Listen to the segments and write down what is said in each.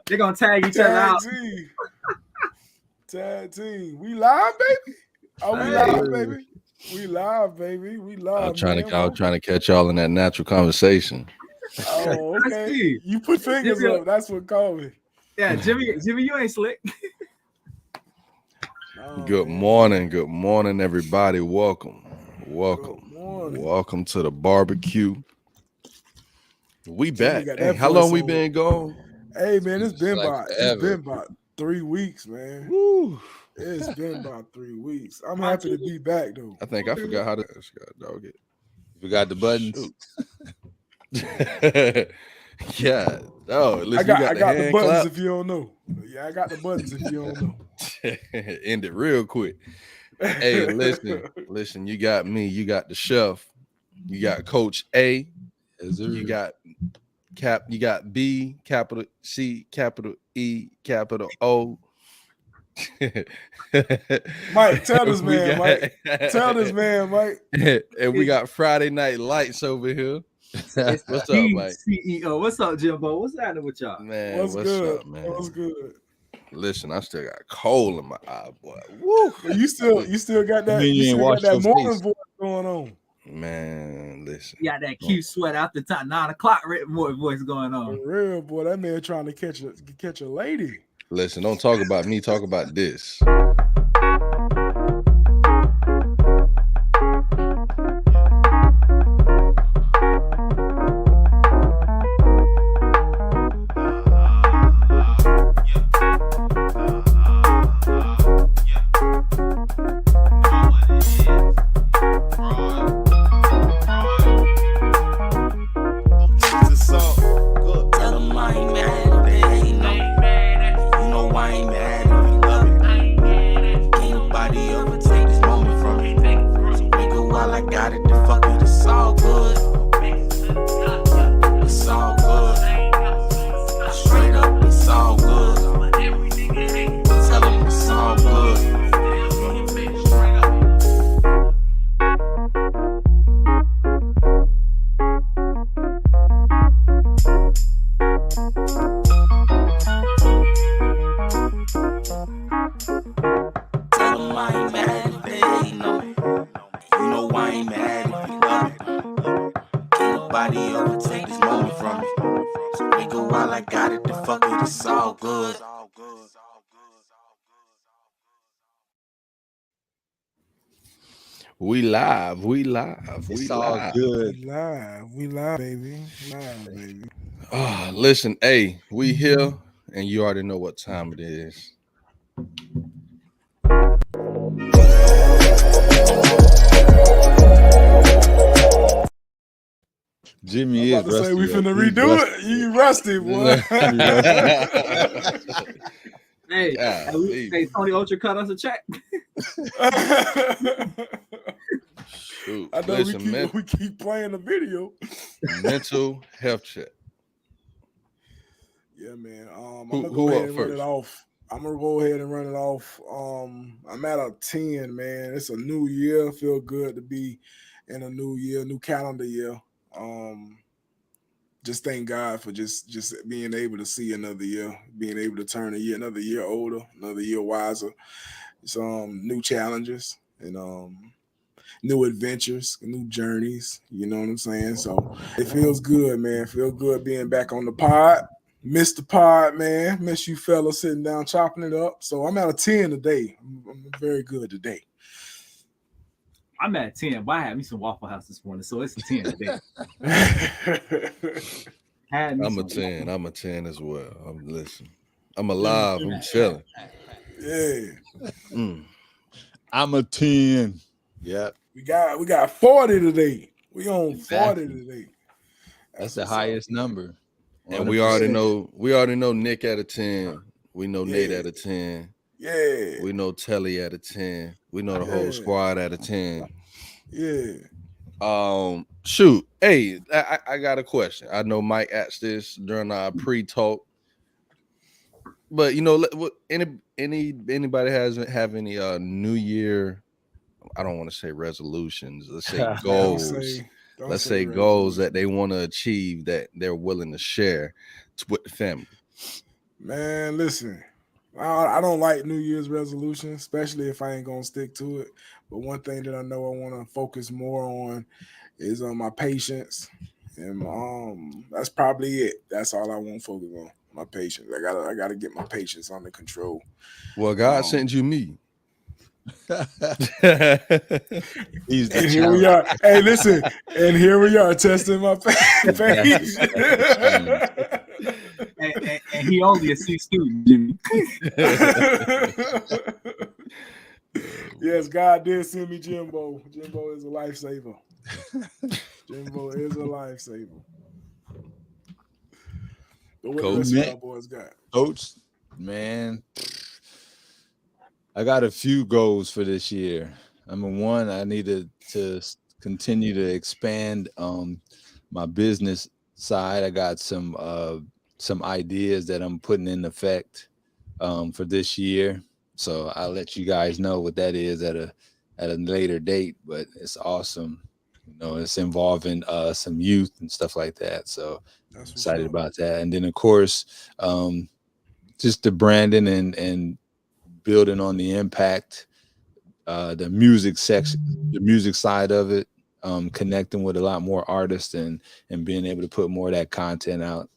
They're gonna tag each other out. Tag team. We live, baby. Oh, we live, baby. We live, baby. We live. I was trying to catch y'all in that natural conversation. Oh, okay. You put fingers up. That's what called me. Yeah, Jimmy, you ain't slick. Good morning, everybody. Welcome to the barbecue. We back. Hey, how long we been gone? Hey man, it's been about 3 weeks, man. Woo. It's been about 3 weeks. I'm happy to be back though. I think I forgot how to dog it. Forgot the buttons. Yeah. Oh, I got the buttons if you don't know. Yeah, I got the buttons if you don't know. End it real quick. Hey, listen, you got me, you got the chef, you got Coach A, you got B, capital C, capital E, capital O. Mike, tell this man, Mike. Tell this man, Mike. And we got Friday Night Lights over here. What's up, Mike? CEO. What's up, Jimbo? What's happening with y'all? Man, what's good? Up, man? What's good? Listen, I still got coal in my eye, boy. Woo! You still got that. You still got that morning voice going on. Man, listen. You got that cute sweat after 9 o'clock voice going on. For real, boy. That man trying to catch a lady. Listen, don't talk about me. Talk about this. We live. It's all good. We live, baby. Listen, hey, we here, and you already know what time it is. Jimmy is rusty. Say we finna redo it. You rusty, boy. Hey, Tony Ultra cut us a check. Shoot. I know we keep playing the video. Mental health check. Yeah, man. I'm gonna go ahead and run it off. I'm at a 10, man. It's a new year. Feel good to be in a new year, new calendar year. Just thank God for just being able to see another year, being able to turn another year older, another year wiser. Some new challenges and new adventures, new journeys. You know what I'm saying? So it feels good, man. Feel good being back on the pod. Miss the pod, man. Miss you fellas sitting down chopping it up. So I'm at a 10 today. I'm very good today. I'm at 10, but I had me some Waffle House this morning, so it's a 10 today. I'm a 10 as well. I'm alive. I'm chilling. Yeah. I'm a 10. Yeah. We got 40 today. We on 40 today. That's the highest number. And we already know Nick at a 10. We know Nate at a 10. Yeah. We know Telly at a 10. We know the whole squad at a 10. Yeah. Shoot. Hey, I got a question. I know Mike asked this during our pre-talk. But anybody have any New Year, I don't want to say resolutions, let's say goals. Let's say goals that they want to achieve that they're willing to share with the family. Man, listen, I don't like New Year's resolution, especially if I ain't gonna stick to it. But one thing that I know I want to focus more on is on my patience, and that's probably it. That's all I want to focus on. My patience. I gotta get my patience under control. Well, God sent you me. He's the And here we are. Hey, listen, and here we are testing my patience. And he only a C student, Jimmy. Yes, God did send me Jimbo. Jimbo is a lifesaver. Jimbo is a lifesaver. But what the rest of y'all boys got? Coach, man, I got a few goals for this year. Number one, I needed to continue to expand my business side. I got some ideas that I'm putting in effect for this year. So I'll let you guys know what that is at a later date. But it's awesome. You know, it's involving some youth and stuff like that. So That's excited about that. And then of course, just the branding and building on the impact, the music section, the music side of it, connecting with a lot more artists and being able to put more of that content out.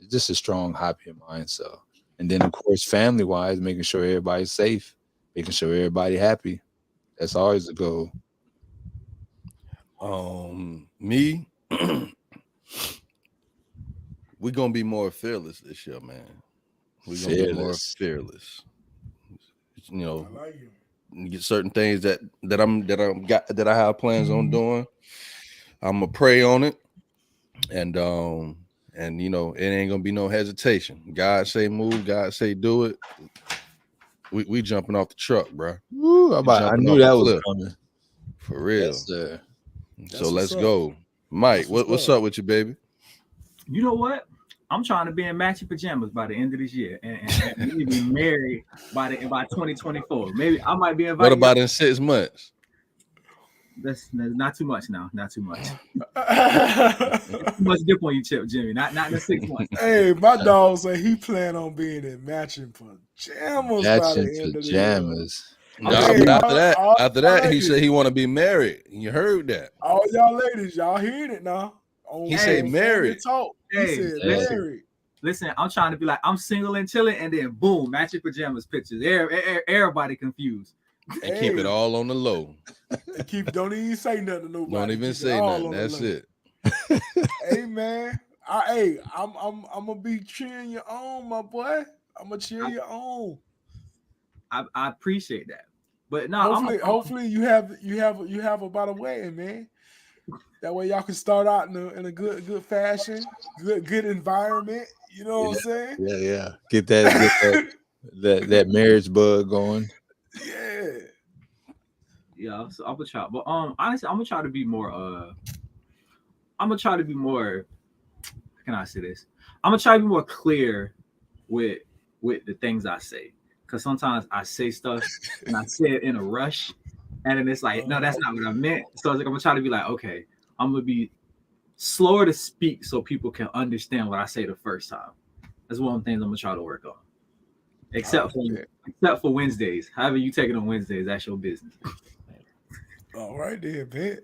It's just a strong hobby of mine. So, and then of course, family wise, making sure everybody's safe, making sure everybody happy. That's always the goal. Me, we're gonna be more fearless this year, man. We're gonna be more fearless. You know, I like it. Get certain things that I have plans on doing. I'm gonna pray on it, and you know, it ain't gonna be no hesitation. God say move, God say do it. We jumping off the truck, bro. Woo, I knew that was coming. For real. Yes, sir. So let's go. Mike, what's up with you, baby? You know what? I'm trying to be in matching pajamas by the end of this year and maybe be married by 2024. Maybe I might be invited. What about in 6 months? That's not too much now. Not too much. Too much dip on you, Chip, Jimmy. Not in the 6 months. Hey, my dog say he plan on being in matching pajamas by the end of the year. No, but after that, he said he want to be married. You heard that? All y'all ladies, y'all heard it now. He said married. Talk. He said married. Listen, I'm trying to be like, I'm single and chilling, and then boom, matching pajamas pictures. Everybody confused. And keep it all on the low. Don't even say nothing to nobody. Don't even say nothing. That's it. Hey man, I'm gonna be cheering you on, my boy. I'm gonna cheer you on. I appreciate that, but no, hopefully you have about a wedding, man. That way y'all can start out in a good fashion, good environment. You know what I'm saying? Yeah. Get that marriage bug going. Yeah. So I'm gonna try, but honestly, I'm gonna try to be more. I'm gonna try to be more. How can I say this? I'm gonna try to be more clear with the things I say, because sometimes I say stuff and I say it in a rush, and then it's like, no, that's not what I meant. So it's like I'm gonna try to be like, okay, I'm gonna be slower to speak so people can understand what I say the first time. That's one of the things I'm gonna try to work on. Except for Wednesdays. However you take it on Wednesdays, that's your business. All right, then, bet.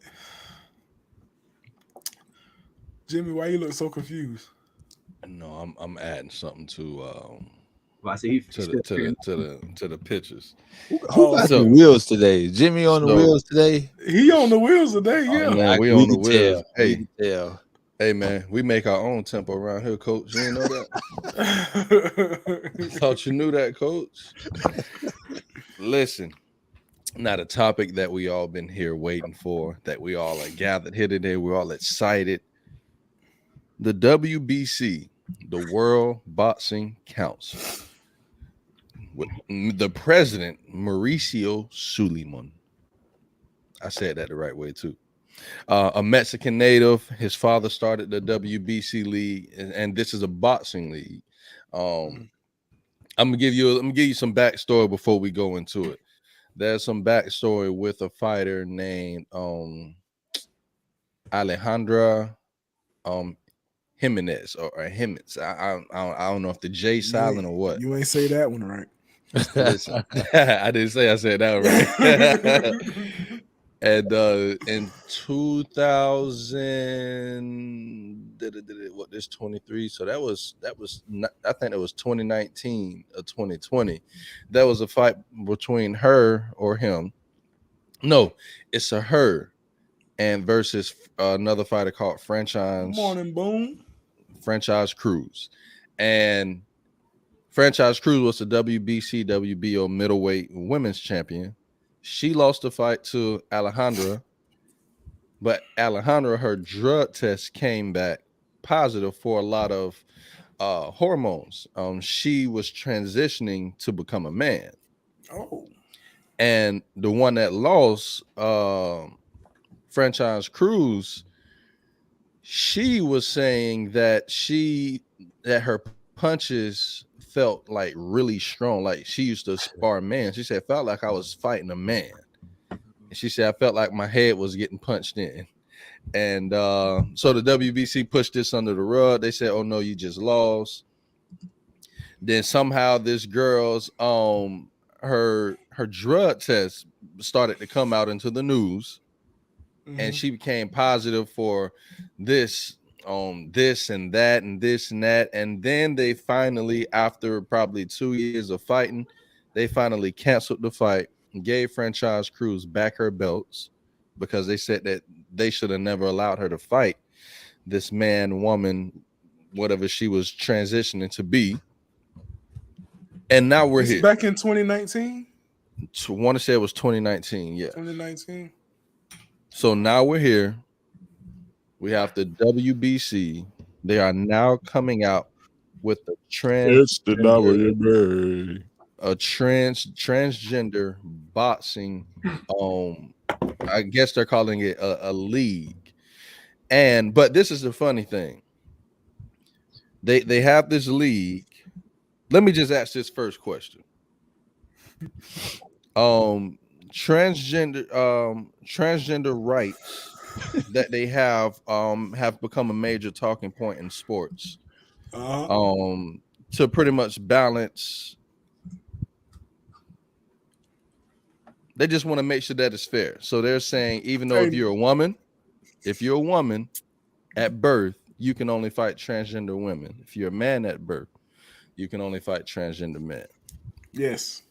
Jimmy, why you look so confused? No, I'm adding something to the pictures. Who got the wheels today? Jimmy on the wheels today? He on the wheels today, yeah. Man, we on the wheels. Hey, hey man, we make our own tempo around here, Coach. You didn't know that? Thought you knew that, Coach. Listen, now the topic that we all been here waiting for, that we all are gathered here today, we're all excited. The WBC, the World Boxing Council, with the president, Mauricio Sulaiman. I said that the right way too. A Mexican native. His father started the WBC league, and this is a boxing league. I'm gonna give you some backstory before we go into it. There's some backstory with a fighter named Alejandra Jimenez or Jimenez. I don't know if the J silent or what. You ain't say that one right. Listen, I didn't say I said that right. And in 2000, what this 23? So that was I think that was 2019 or 2020. That was a fight between her or him. No, it's a her and versus another fighter called Franchise Cruz. And Franchise Cruz was the WBC, WBO middleweight women's champion. She lost the fight to Alejandra, but Alejandra, her drug test came back positive for a lot of hormones. She was transitioning to become a man. Oh. And the one that lost, Franchise Cruz, she was saying that her punches felt like really strong, like she used to spar men. She said, felt like I was fighting a man. And she said, I felt like my head was getting punched in. And so the WBC pushed this under the rug. They said, oh no, you just lost. Then somehow this girl's her drug test started to come out into the news, and she became positive for this this and that and this and that. And then they finally, after probably 2 years of fighting, they finally canceled the fight and gave Franchise Cruz back her belts because they said that they should have never allowed her to fight this man, woman, whatever she was transitioning to be. And now we're here. Back in 2019? I want to say it was 2019. Yeah. 2019. So now we're here. We have the WBC. They are now coming out with a transgender boxing. I guess they're calling it a league. But this is the funny thing. They have this league. Let me just ask this first question. Transgender rights that they have become a major talking point in sports. To pretty much balance. They just want to make sure that it's fair. So they're saying, even though if you're a woman at birth, you can only fight transgender women. If you're a man at birth, you can only fight transgender men. Yes.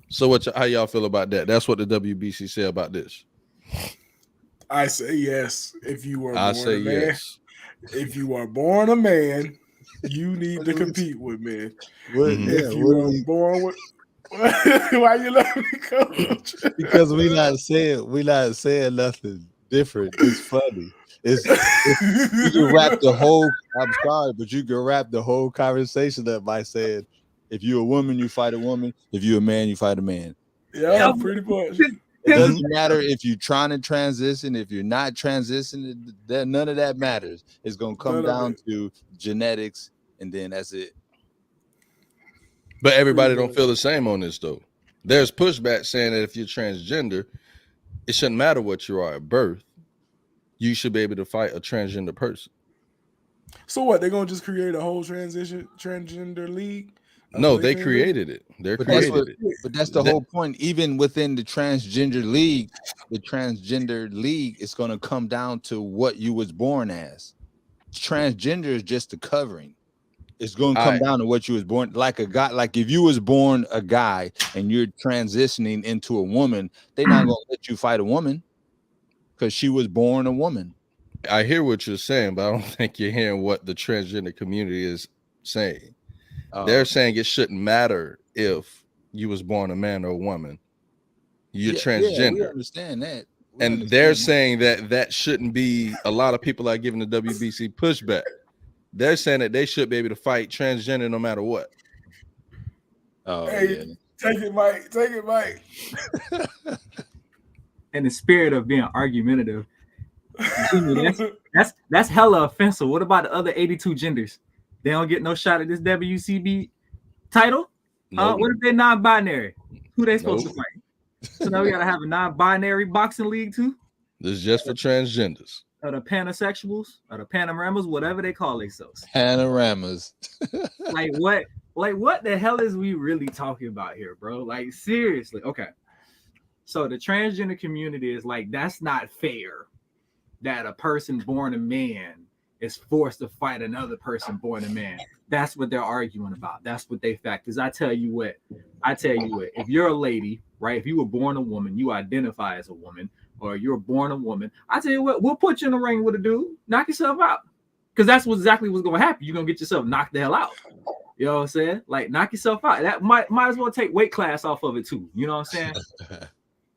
So how y'all feel about that? That's what the WBC say about this. I say yes. If you are yes. If you are born a man, you need to compete with men. If you are born with why you let me coach? Because we not saying nothing different. It's funny. You can wrap the whole. I'm sorry, but you can wrap the whole conversation up by saying, if you're a woman, you fight a woman. If you're a man, you fight a man. Yeah, pretty much. It doesn't matter if you're trying to transition, if you're not transitioning, none of that matters. It's gonna come down to genetics, and then that's it. But everybody don't feel the same on this though. There's pushback saying that if you're transgender, it shouldn't matter what you are at birth. You should be able to fight a transgender person. So what? They're gonna just create a whole transgender league? No, they created it. But that's the whole point. Even within the transgender league, is going to come down to what you was born as. Transgender is just the covering. It's going to come down to what you was born. Like a guy, like if you was born a guy and you're transitioning into a woman, they're not going to let you fight a woman because she was born a woman. I hear what you're saying, but I don't think you're hearing what the transgender community is saying. They're saying it shouldn't matter if you was born a man or a woman. You're transgender. We understand that. They're saying that shouldn't be. A lot of people are giving the WBC pushback. They're saying that they should be able to fight transgender no matter what. Take it, Mike. Take it, Mike. In the spirit of being argumentative, that's hella offensive. What about the other 82 genders? They don't get no shot at this WCB title? Nope. What if they're non-binary? Who they supposed to fight? So now we gotta have a non-binary boxing league too? This is just for transgenders. pansexuals or the panoramas, whatever they call themselves. Panoramas. Like what the hell is we really talking about here, bro? Like seriously. Okay. So the transgender community is like, that's not fair that a person born a man is forced to fight another person born a man. That's what they're arguing about. That's what they fact is. I tell you what, if you're a lady, right? If you were born a woman, you identify as a woman, or you're born a woman, I tell you what, we'll put you in the ring with a dude, knock yourself out. Because that's exactly what's gonna happen. You're gonna get yourself knocked the hell out. You know what I'm saying? Like, knock yourself out. That might as well take weight class off of it too. You know what I'm saying?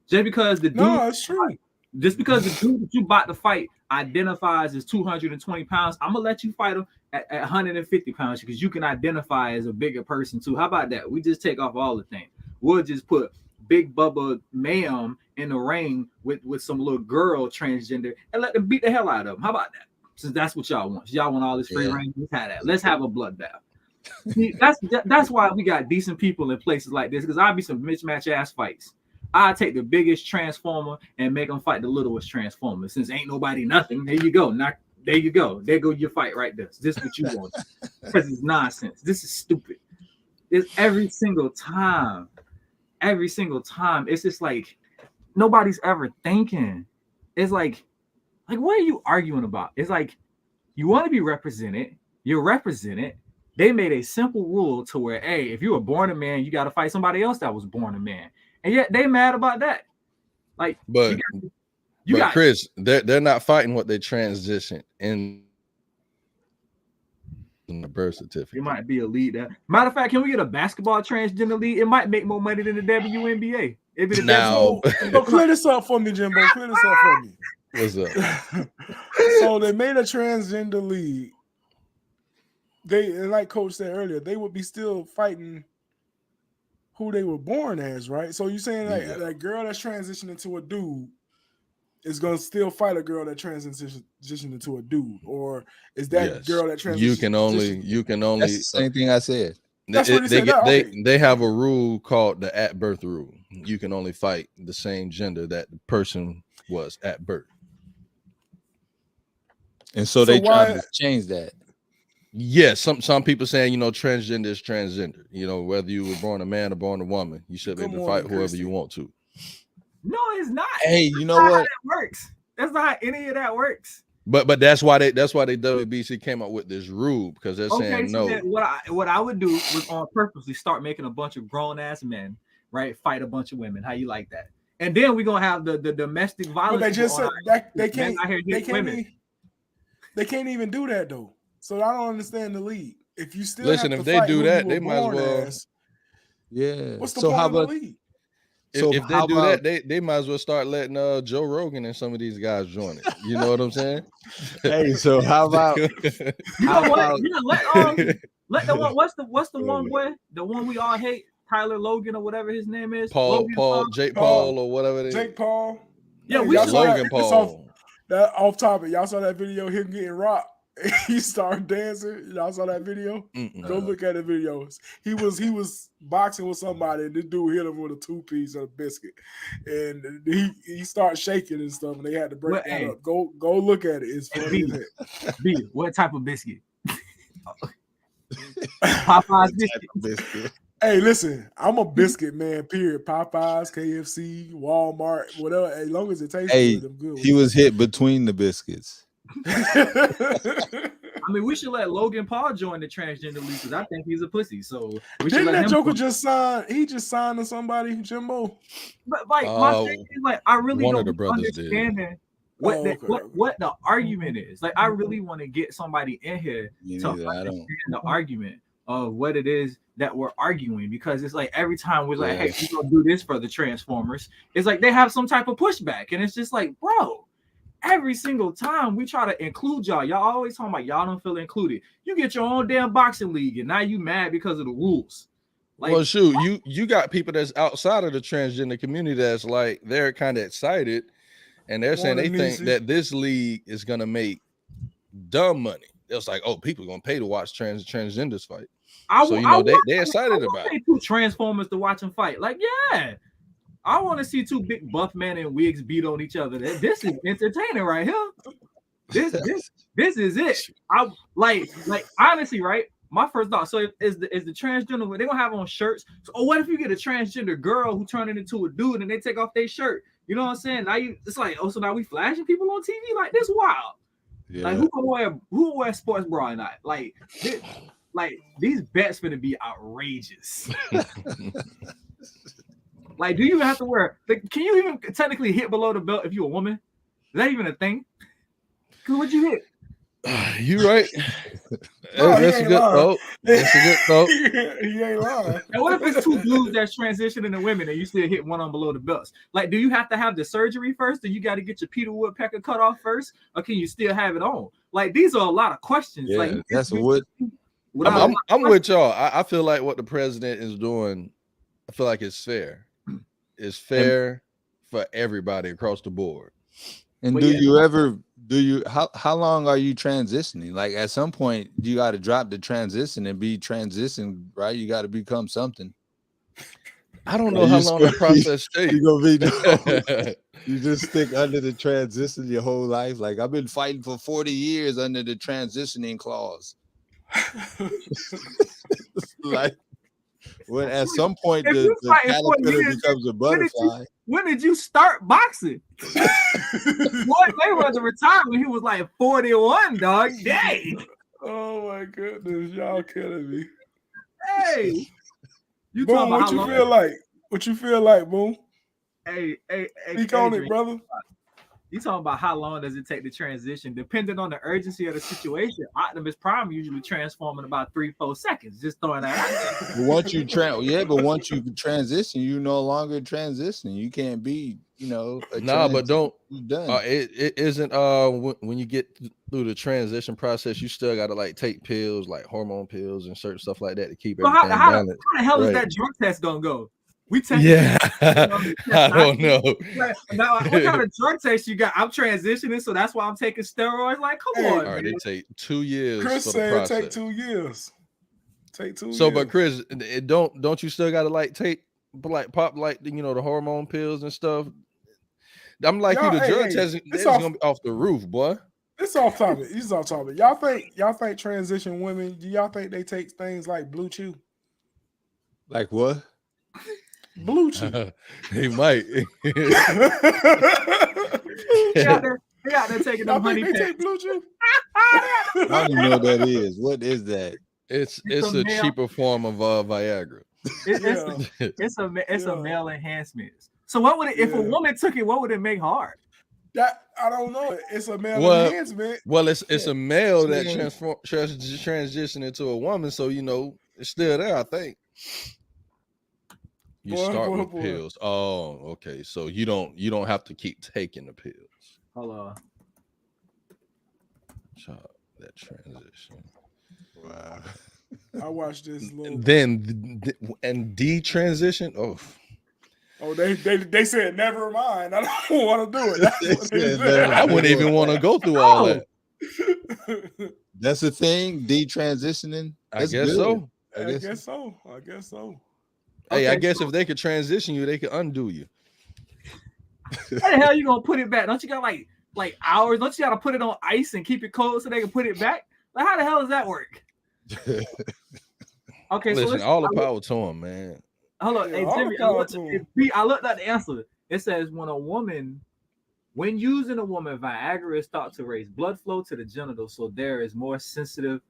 Just because the dude, No, it's true. Just because the dude that you about to fight identifies as 220 pounds, I'm gonna let you fight him at 150 pounds because you can identify as a bigger person too. How about that? We just take off all the things. We'll just put Big Bubba Ma'am in the ring with some little girl transgender and let them beat the hell out of them. How about that? Since that's what y'all want. Y'all want all this free reign. Let's have that. Let's have a bloodbath. See, that's why we got decent people in places like this, because I'll be some mismatch ass fights. I take the biggest transformer and make them fight the littlest transformer. Since ain't nobody nothing, there you go. There you go. There go your fight right there. This is what you want. Because it's nonsense. This is stupid. It's every single time. It's just like nobody's ever thinking. It's like what are you arguing about? It's like you want to be represented. You're represented. They made a simple rule to where, hey, if you were born a man, you got to fight somebody else that was born a man. And yet they mad about that. Like, but Chris, they're not fighting what they transition in the birth certificate. It might be a lead there. Matter of fact, can we get a basketball transgender league? It might make more money than the WNBA. Now, clear this up for me, Jimbo. Clear this up for me. What's up? So they made a transgender league. And like Coach said earlier, they would be still fighting who they were born as, right? So you saying that girl that's transitioning into a dude is gonna still fight a girl that transitioned into a dude, or is that girl that transitioned? You can only. That's the same thing I said. They have a rule called the at birth rule. You can only fight the same gender that the person was at birth, and so they trying to change that. Yes, some people saying, transgender is transgender. Whether you were born a man or born a woman, you should be able to fight whoever you want to. No, it's not. Hey, you know what? That works. That's not how any of that works. But that's why WBC came up with this rule, because they're saying no. What I would do was on purposely start making a bunch of grown ass men, right, fight a bunch of women. How you like that? And then we're gonna have the domestic violence. But they just said that they can't even do that though. So I don't understand the league. If you still listen, if they do that, they might as well. Yeah. What's the point of the league? If they do that, they might as well start letting Joe Rogan and some of these guys join it. You know what I'm saying? Hey, so how about let the one. What's the one boy? The one we all hate, Tyler Logan or whatever his name is. Jake Paul or whatever it is. Jake Paul. Yeah, Logan Paul. That off topic. Y'all saw that video of him getting rocked. He started dancing. Y'all saw that video? Go look at the videos. He was boxing with somebody, and this dude hit him with a 2-piece of a biscuit, and he started shaking and stuff. And they had to break that up. Go look at it. It's funny. B, what type of biscuit? Popeye's biscuit. Hey, listen, I'm a biscuit man. Period. Popeyes, KFC, Walmart, whatever. As long as it tastes good, I'm good. He was hit between the biscuits. I mean, we should let Logan Paul join the transgender league because I think he's a pussy. So didn't that Joker just sign? He just signed to somebody, Jimbo. But my thing is, I really one don't of the brothers understand what the argument is. Like, I really want to get somebody in here to understand the argument of what it is that we're arguing, because it's like every time we're like, hey, we're gonna do this for the Transformers, it's like they have some type of pushback, and it's just like, bro. Every single time we try to include y'all always talking about y'all don't feel included. You get your own damn boxing league, and now you mad because of the rules. Like, well, shoot, you got people that's outside of the transgender community that's like they're kind of excited, and they're saying they think that this league is gonna make dumb money. It's like, oh, people are gonna pay to watch transgenders fight. They're excited about it. Two Transformers to watch them fight. Like, yeah. I want to see two big buff men in wigs beat on each other. This is entertaining right here. This is it. I like honestly, right? My first thought. So is the transgender, they gonna have on shirts. So, what if you get a transgender girl who turn it into a dude and they take off their shirt? You know what I'm saying? Now it's like, oh, so now we flashing people on TV? Like, this wild. Yeah. Like, who will wear sports bra or not? Like these bets gonna be outrageous. Like, do you even have to wear? Can you even technically hit below the belt if you're a woman? Is that even a thing? Because what'd you hit? You right. No, That's a good thought. That's a good thought. He ain't lying. And what if it's two dudes that's transitioning to women and you still hit one on below the belts? Like, do you have to have the surgery first? Do you got to get your Peter Woodpecker cut off first? Or can you still have it on? Like, these are a lot of questions. Yeah, like, that's what. I'm with y'all. I feel like what the president is doing, I feel like it's fair. It's fair for everybody across the board. And But how long are you transitioning? Like, at some point you got to drop the transition and be transitioned, right? You got to become something. I don't know how long the process takes. You gonna be you just stick under the transition your whole life. Like, I've been fighting for 40 years under the transitioning clause. Like, when at some point the caterpillar becomes a butterfly. When did you start boxing? Floyd Mayweather retired when he was like 41, dog. Dang. Oh my goodness, y'all killing me. Hey. You Boom, talking about what you feel like? What you feel like, Boom? Hey, speak on it, brother. You talking about how long does it take to transition? Depending on the urgency of the situation, Optimus Prime usually transform in about 3-4 seconds. Just throwing that out there. Once you once you transition, you no longer transition. You can't be, but don't. Done. It isn't. When you get through the transition process, you still got to like take pills, like hormone pills and certain stuff like that to keep everything balanced. How the hell is that drug test gonna go? We take I don't know. Now, what kind of drug test you got? I'm transitioning, so that's why I'm taking steroids. Like, come on. All right, they take 2 years. Chris for said the process. take 2 years. Take 2 years. So, but Chris, don't you still got to like take pop the hormone pills and stuff? I'm like, the drug test is gonna be off the roof, boy. It's off topic. It's off topic. Y'all think transition women? Do y'all think they take things like Blue Chew? Like what? Blue Chew. He might. They out there taking them honey packs. Blue Chew. I don't even know what that is. What is that? It's a cheaper form of Viagra. It's a male enhancement. So what would it, if a woman took it, what would it make hard? That I don't know. It's a male enhancement. Well, it's a male that transition into a woman, so it's still there, I think. You start with pills. Oh, okay. So you don't have to keep taking the pills. Hold on. That transition. Wow. I watched this little. Then detransition. Oh, they said never mind. I don't want to do it. I wouldn't even want to go through all that. That's the thing. Detransitioning. I guess so. I guess so. Hey, I guess if they could transition you, they could undo you. How the hell you gonna put it back? Don't you got like hours? Don't you gotta put it on ice and keep it cold so they can put it back? Like, how the hell does that work? Okay, listen, all the power to him, man. Hold on, hey Jimmy, I looked at the answer. It says when using a woman, Viagra is thought to raise blood flow to the genitals, so there is more sensitive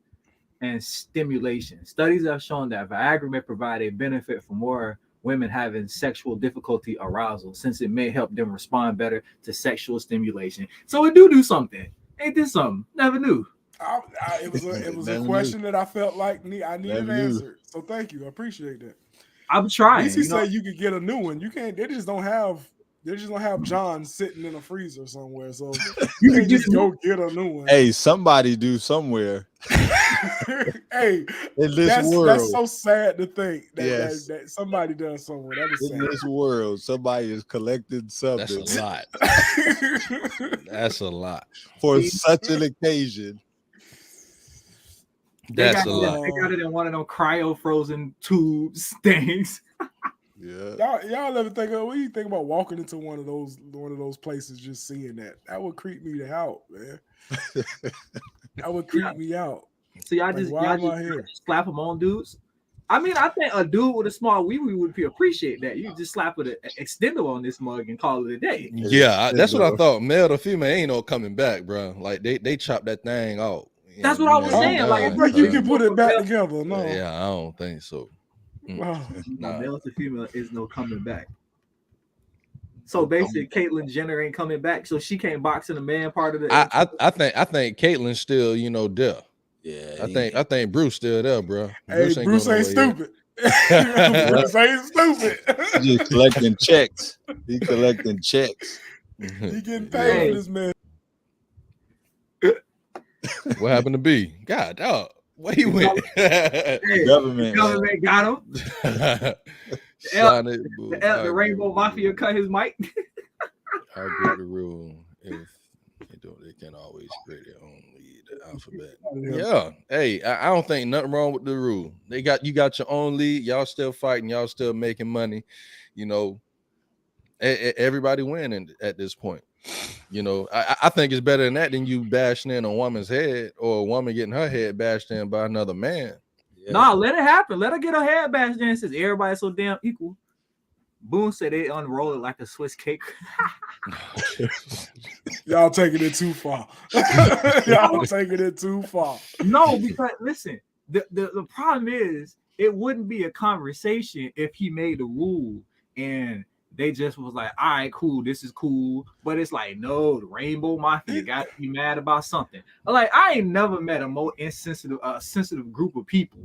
and stimulation. Studies have shown that Viagra may provide a benefit for more women having sexual difficulty arousal, since it may help them respond better to sexual stimulation. So it do something. Ain't this something? Never knew. It was a question that I felt like I needed answered. So thank you. I appreciate that. I'm trying. At least he said you could get a new one. You can't. They just don't have John sitting in a freezer somewhere. So you can just go get a new one. Hey, somebody do somewhere. Hey, in this world, that's so sad to think that somebody does somewhere. That is sad. In this world, somebody is collecting something. That's a lot. That's a lot for such an occasion. That's a lot. They got it in one of them cryo frozen tubes things. Yeah. Y'all ever think of, what do you think about walking into one of those places, just seeing that? That would creep me out, man. That would creep me out. So y'all Like, just why am I here? just slap them on dudes. I mean, I think a dude with a small wee would appreciate that. You just slap an extender on this mug and call it a day. Yeah, that's what I thought. Male to female ain't no coming back, bro. Like they chop that thing out. That's what I was saying. Like, I think you can put it back together. No. Yeah, I don't think so. Wow. Male to female is no coming back. So basically, Caitlyn Jenner ain't coming back, so she can't box in the man part of the. I think Caitlyn's still, there. Yeah, I think Bruce still there, bro. Hey, Bruce ain't stupid. Bruce ain't stupid. He just collecting checks. He collecting checks. He getting paid for this man. What happened to B? God, dog. Where he went? Government got him. The Rainbow Mafia cut his mic. I agree the rule. If they can always create their own lead, the alphabet. Yeah. Hey, I don't think nothing wrong with the rule. You got your own lead. Y'all still fighting. Y'all still making money. Everybody winning at this point. I think it's better than that than you bashing in a woman's head or a woman getting her head bashed in by another man. Yeah. Nah, let it happen. Let her get her head bashed in. Since everybody's so damn equal. Boone said they unroll it like a Swiss cake. Y'all taking it too far. Y'all taking it too far. No, because listen, the problem is it wouldn't be a conversation if he made the rule and they just was like, all right, cool, this is cool. But it's like, no, the Rainbow Mafia got to be mad about something. Like, I ain't never met a more sensitive group of people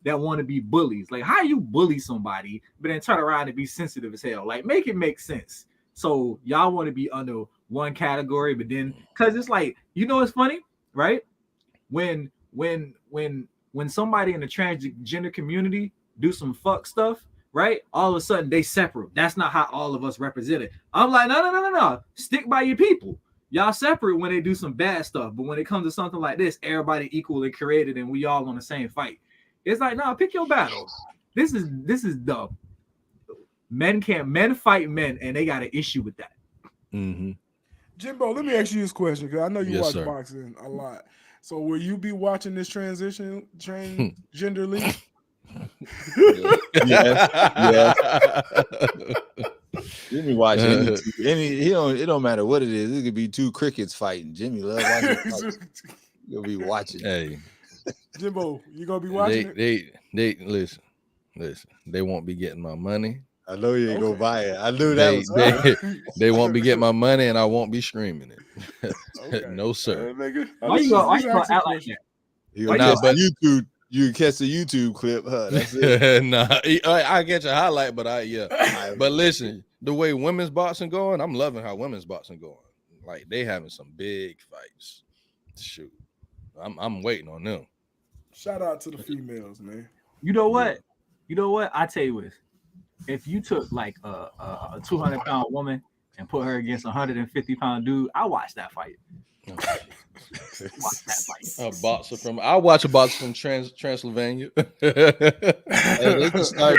that want to be bullies. Like, how you bully somebody, but then turn around and be sensitive as hell? Like, make it make sense. So y'all want to be under one category, but then, cause it's like, it's funny, right? When somebody in the transgender community do some fuck stuff, right? All of a sudden they separate. That's not how all of us represented. I'm like, no. Stick by your people. Y'all separate when they do some bad stuff, but when it comes to something like this, everybody equally created and we all on the same fight. It's like, no, pick your battles. This is dumb. Men fight men, and they got an issue with that. Mm-hmm. Jimbo, let me ask you this question, because I know you watch sir. boxing a lot. So will you be watching this transgender league? Yes. Jimmy watching it don't matter what it is. It could be two crickets fighting. Jimmy love watching. You'll be watching. Hey, Jimbo, you gonna be watching it? They listen. They won't be getting my money. I know you ain't gonna buy it. I knew that they won't be getting my money, and I won't be streaming it. Okay. No, sir. Why you gonna act like that? YouTube. You catch the YouTube clip, huh? That's it. Nah, I get your highlight, but But listen, the way women's boxing going, I'm loving how women's boxing going. Like, they having some big fights. Shoot, I'm waiting on them. Shout out to the females, man. You know what? I tell you this. If you took like a 200-pound woman and put her against a 150-pound dude, I watch that fight. A boxer I watch a boxer from Transylvania. They can start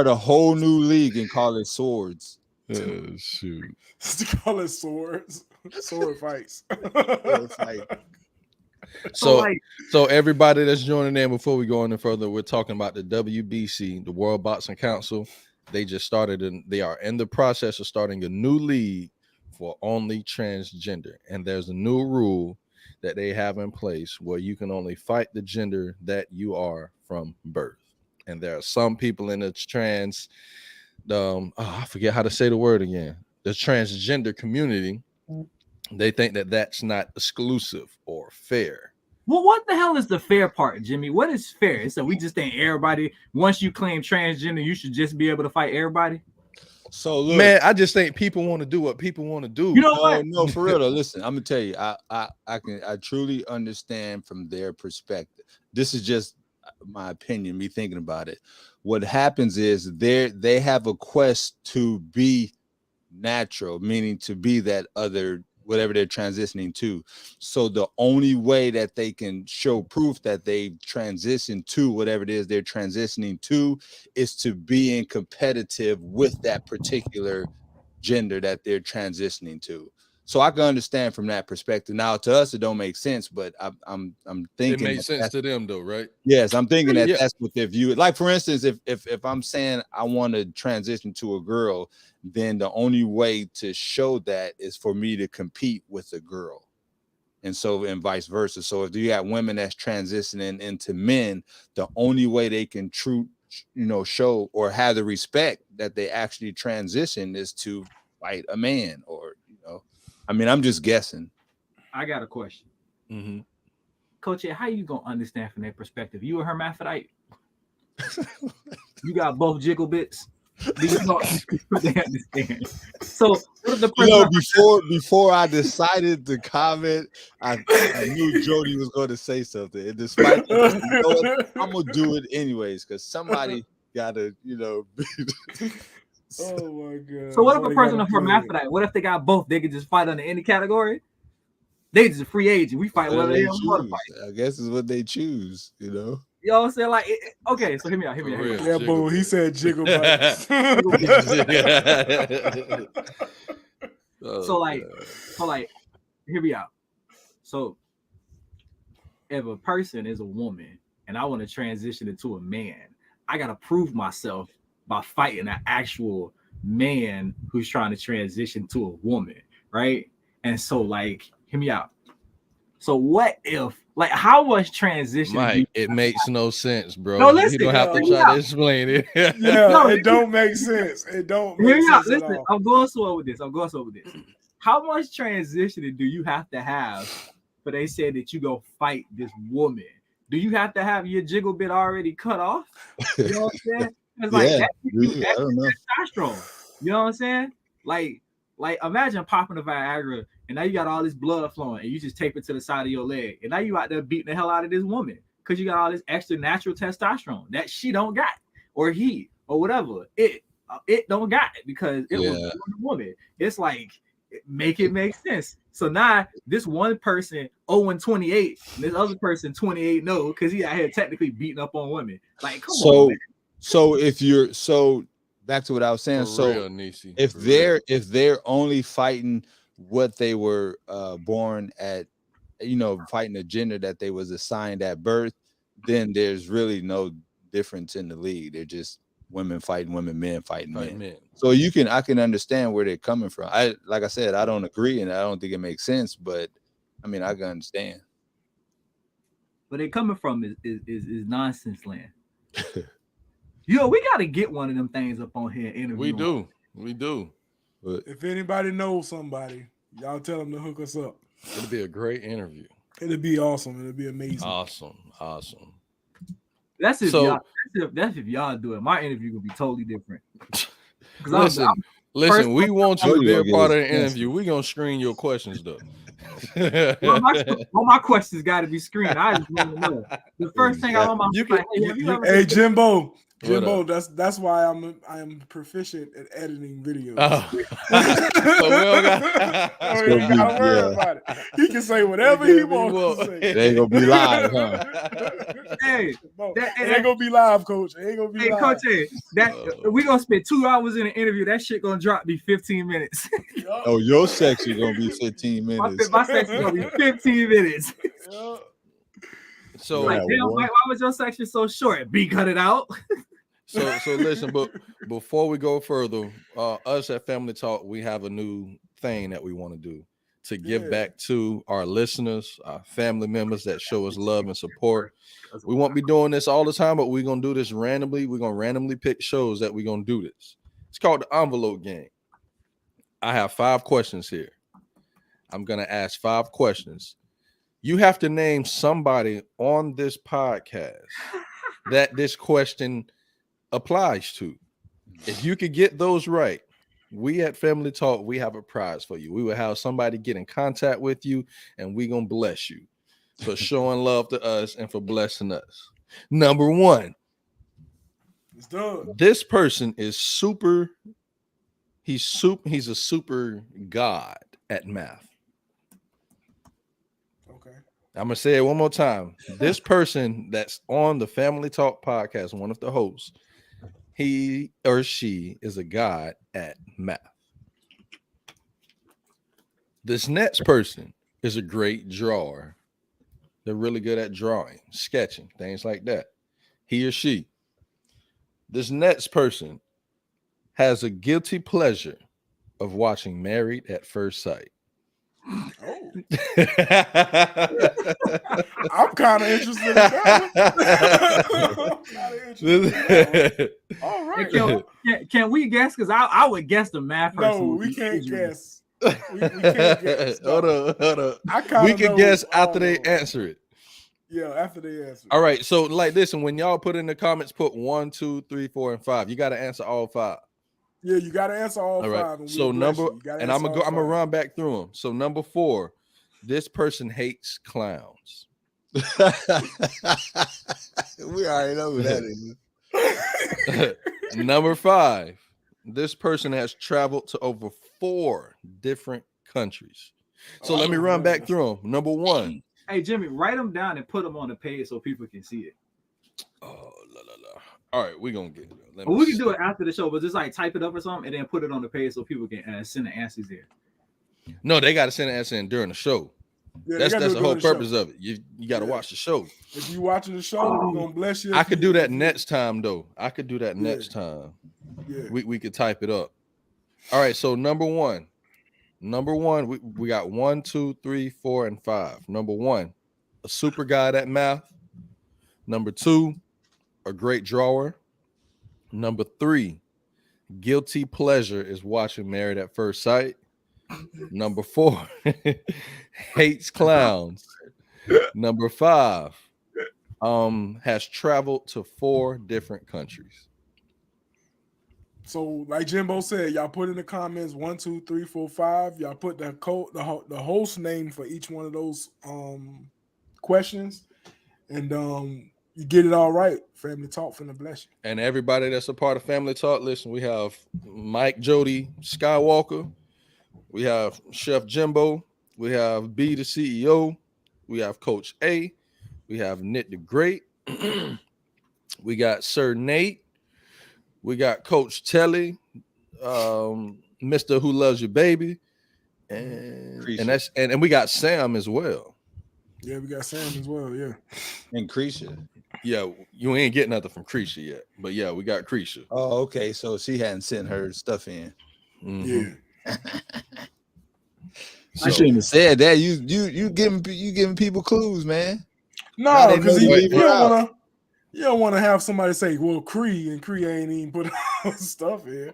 a whole new league and call it swords. Shoot. Call it swords. Sword fights. So everybody that's joining in, before we go any further, we're talking about the WBC, the World Boxing Council. They just started, and they are in the process of starting a new league for only transgender. And there's a new rule that they have in place where you can only fight the gender that you are from birth. And there are some people in the I forget how to say the word again. The transgender community, they think that that's not exclusive or fair. Well, what the hell is the fair part, Jimmy? What is fair? So we just think everybody, once you claim transgender, you should just be able to fight everybody? So look, man, I just think people want to do what people want to do. You know what? No, for real though. Listen, I'm gonna tell you, I truly understand from their perspective. This is just my opinion, me thinking about it. What happens is they have a quest to be natural, meaning to be that other, whatever they're transitioning to. So the only way that they can show proof that they've transitioned to whatever it is they're transitioning to is to being competitive with that particular gender that they're transitioning to. So I can understand from that perspective. Now, to us, it don't make sense, but I'm thinking it made sense to them though, right? Yes, I'm thinking that Yeah. that's what they view it. Like, for instance, if I'm saying I want to transition to a girl, then the only way to show that is for me to compete with a girl, and vice versa. So if you got women that's transitioning into men, the only way they can show or have the respect that they actually transition is to fight a man, or I mean, I'm just guessing. I got a question. Mm-hmm. Coach, how you gonna understand from their perspective? You a hermaphrodite? You got both jiggle bits? Do you know they understand? So what if the person before I decided to comment, I knew Jody was going to say something, and despite that, I'm gonna do it anyways because somebody gotta, Oh my god! So what if a person is hermaphrodite? What if they got both? They could just fight under any category. They just a free agent. We fight whatever they want to fight. I guess is what they choose. You know what I'm saying? Like, okay, so hear me out. Yeah, boo. He said jiggle butts. So hear me out. So if a person is a woman and I want to transition into a man, I gotta prove myself by fighting an actual man who's trying to transition to a woman, right? And so, hear me out. So what if, how much transition? Mike, it makes no sense, bro. No, listen, you don't have to try to explain it. It don't make sense. It don't make sense. Listen, I'm going slow with this. How much transitioning do you have to have for they say that you go fight this woman? Do you have to have your jiggle bit already cut off? You know what I'm saying? It's I don't know. Testosterone. You know what I'm saying? Like imagine popping a Viagra and now you got all this blood flowing and you just tape it to the side of your leg and now you out there beating the hell out of this woman because you got all this extra natural testosterone that she don't got or he or whatever it don't got it because it was a woman. It's like make it make sense. So now this one person 0-28 and this other person 28 because he out here technically beating up on women. Like come on, man. So back to what I was saying. If they're only fighting what they were born at, fighting a gender that they was assigned at birth, then there's really no difference in the league. They're just women fighting women, men fighting men. So I can understand where they're coming from. Like I said, I don't agree and I don't think it makes sense, but I mean I can understand. Where they're coming from is nonsense land. We got to get one of them things up on here. Interview. We do. But if anybody knows somebody, y'all tell them to hook us up. It'll be a great interview. It'll be awesome. It'll be amazing. Awesome. That's if y'all do it. My interview will be totally different. Listen, we want you to be a part of the interview. We're gonna screen your questions though. Well, my questions got to be screened. I just want to know. The first thing I want my hey Jimbo, that's why I'm proficient at editing videos. So we don't gotta worry about it. He can say whatever he wants to say. It ain't gonna be live, huh? Hey, it ain't gonna be live, Coach. It ain't gonna be live. Coach, we gonna spend 2 hours in an interview. That shit gonna drop me 15 minutes. Oh, your section gonna be 15 minutes. My section gonna be 15 minutes. So why was your section so short? B, cut it out. So listen, but before we go further, us at Family Talk, we have a new thing that we want to do to give back to our listeners, our family members that show us love and support. We won't be doing this all the time, but we're gonna do this randomly. We're gonna randomly pick shows that we're gonna do this. It's called the envelope game. I have 5 questions here. I'm gonna ask 5 questions. You have to name somebody on this podcast that this question applies to. If you could get those right, we at Family Talk, we have a prize for you. We will have somebody get in contact with you and we're gonna bless you for showing love to us and for blessing us. Number 1, this person is he's a super god at math. I'm gonna say it one more time. This person that's on the Family Talk podcast, one of the hosts, he or she is a god at math. This next person is a great drawer. They're really good at drawing, sketching, things like that. He or she. This next person has a guilty pleasure of watching Married at First Sight. Oh, I'm kind of interested in that. All right. Can we guess? Because I would guess the math person. No, we can't guess. We can't guess. No. Hold on. We can guess after they answer it. Yeah, after they answer. All right. So, like this, and when y'all put in the comments, put 1, 2, 3, 4, and 5. You got to answer all 5. Yeah, you got to answer all right. 5. And so and I'm gonna run back through them. So number 4, this person hates clowns. We already know who that is. Number 5, this person has traveled to over 4 different countries. So let me run back through them. Number 1. Hey Jimmy, write them down and put them on the page so people can see it. Oh, la. All right, we're gonna get it. But we can do it after the show, but just like type it up or something and then put it on the page so people can send the answers there. No, they got to send the answer in during the show. Yeah, that's the whole purpose of it. You got to watch the show. If you watching the show, we're gonna bless you. I could do that next time though. Next time. Yeah. We could type it up. All right, so number one, we got 1, 2, 3, 4, and 5. Number 1, a super guy at math. Number 2, a great drawer. Number 3, guilty pleasure is watching Married at First Sight. Number 4, hates clowns. Number 5, has traveled to 4 different countries. So, like Jimbo said, y'all put in the comments 1, 2, 3, 4, 5. Y'all put the host name for each one of those questions, and you get it all right. Family Talk finna bless you. And everybody that's a part of Family Talk, listen, we have Mike Jody Skywalker, we have Chef Jimbo, we have B the CEO, we have Coach A, we have Nick the Great, we got Sir Nate, we got Coach Telly, Mr. Who Loves Your Baby, and we got Sam as well. Yeah, we got Sam as well. Yeah, and Creisha. Yeah, you ain't getting nothing from Creisha yet, but yeah, we got Creisha. Oh, okay. So she hadn't sent her stuff in. Mm-hmm. Yeah. I shouldn't have said that. You giving people clues, man. No, because you don't want to have somebody say, "Well, Cree ain't even put stuff in."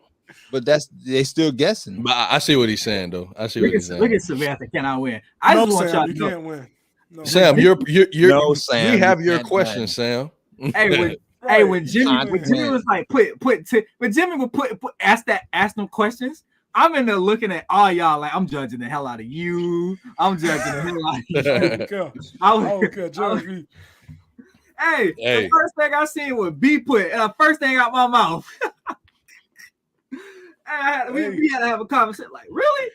But they still guessing. But I see what he's saying, though. Look at Samantha. Can I win? No, Sam, you can't win. No. Sam, you're no, Sam. We have your question, Sam. Hey, when Jimmy was like when Jimmy would ask them questions, I'm in there looking at all y'all like I'm judging the hell out of you. I'm judging the hell out of you. Hey, the first thing I seen was B put, and the first thing out my mouth. We had to have a conversation. Like, really?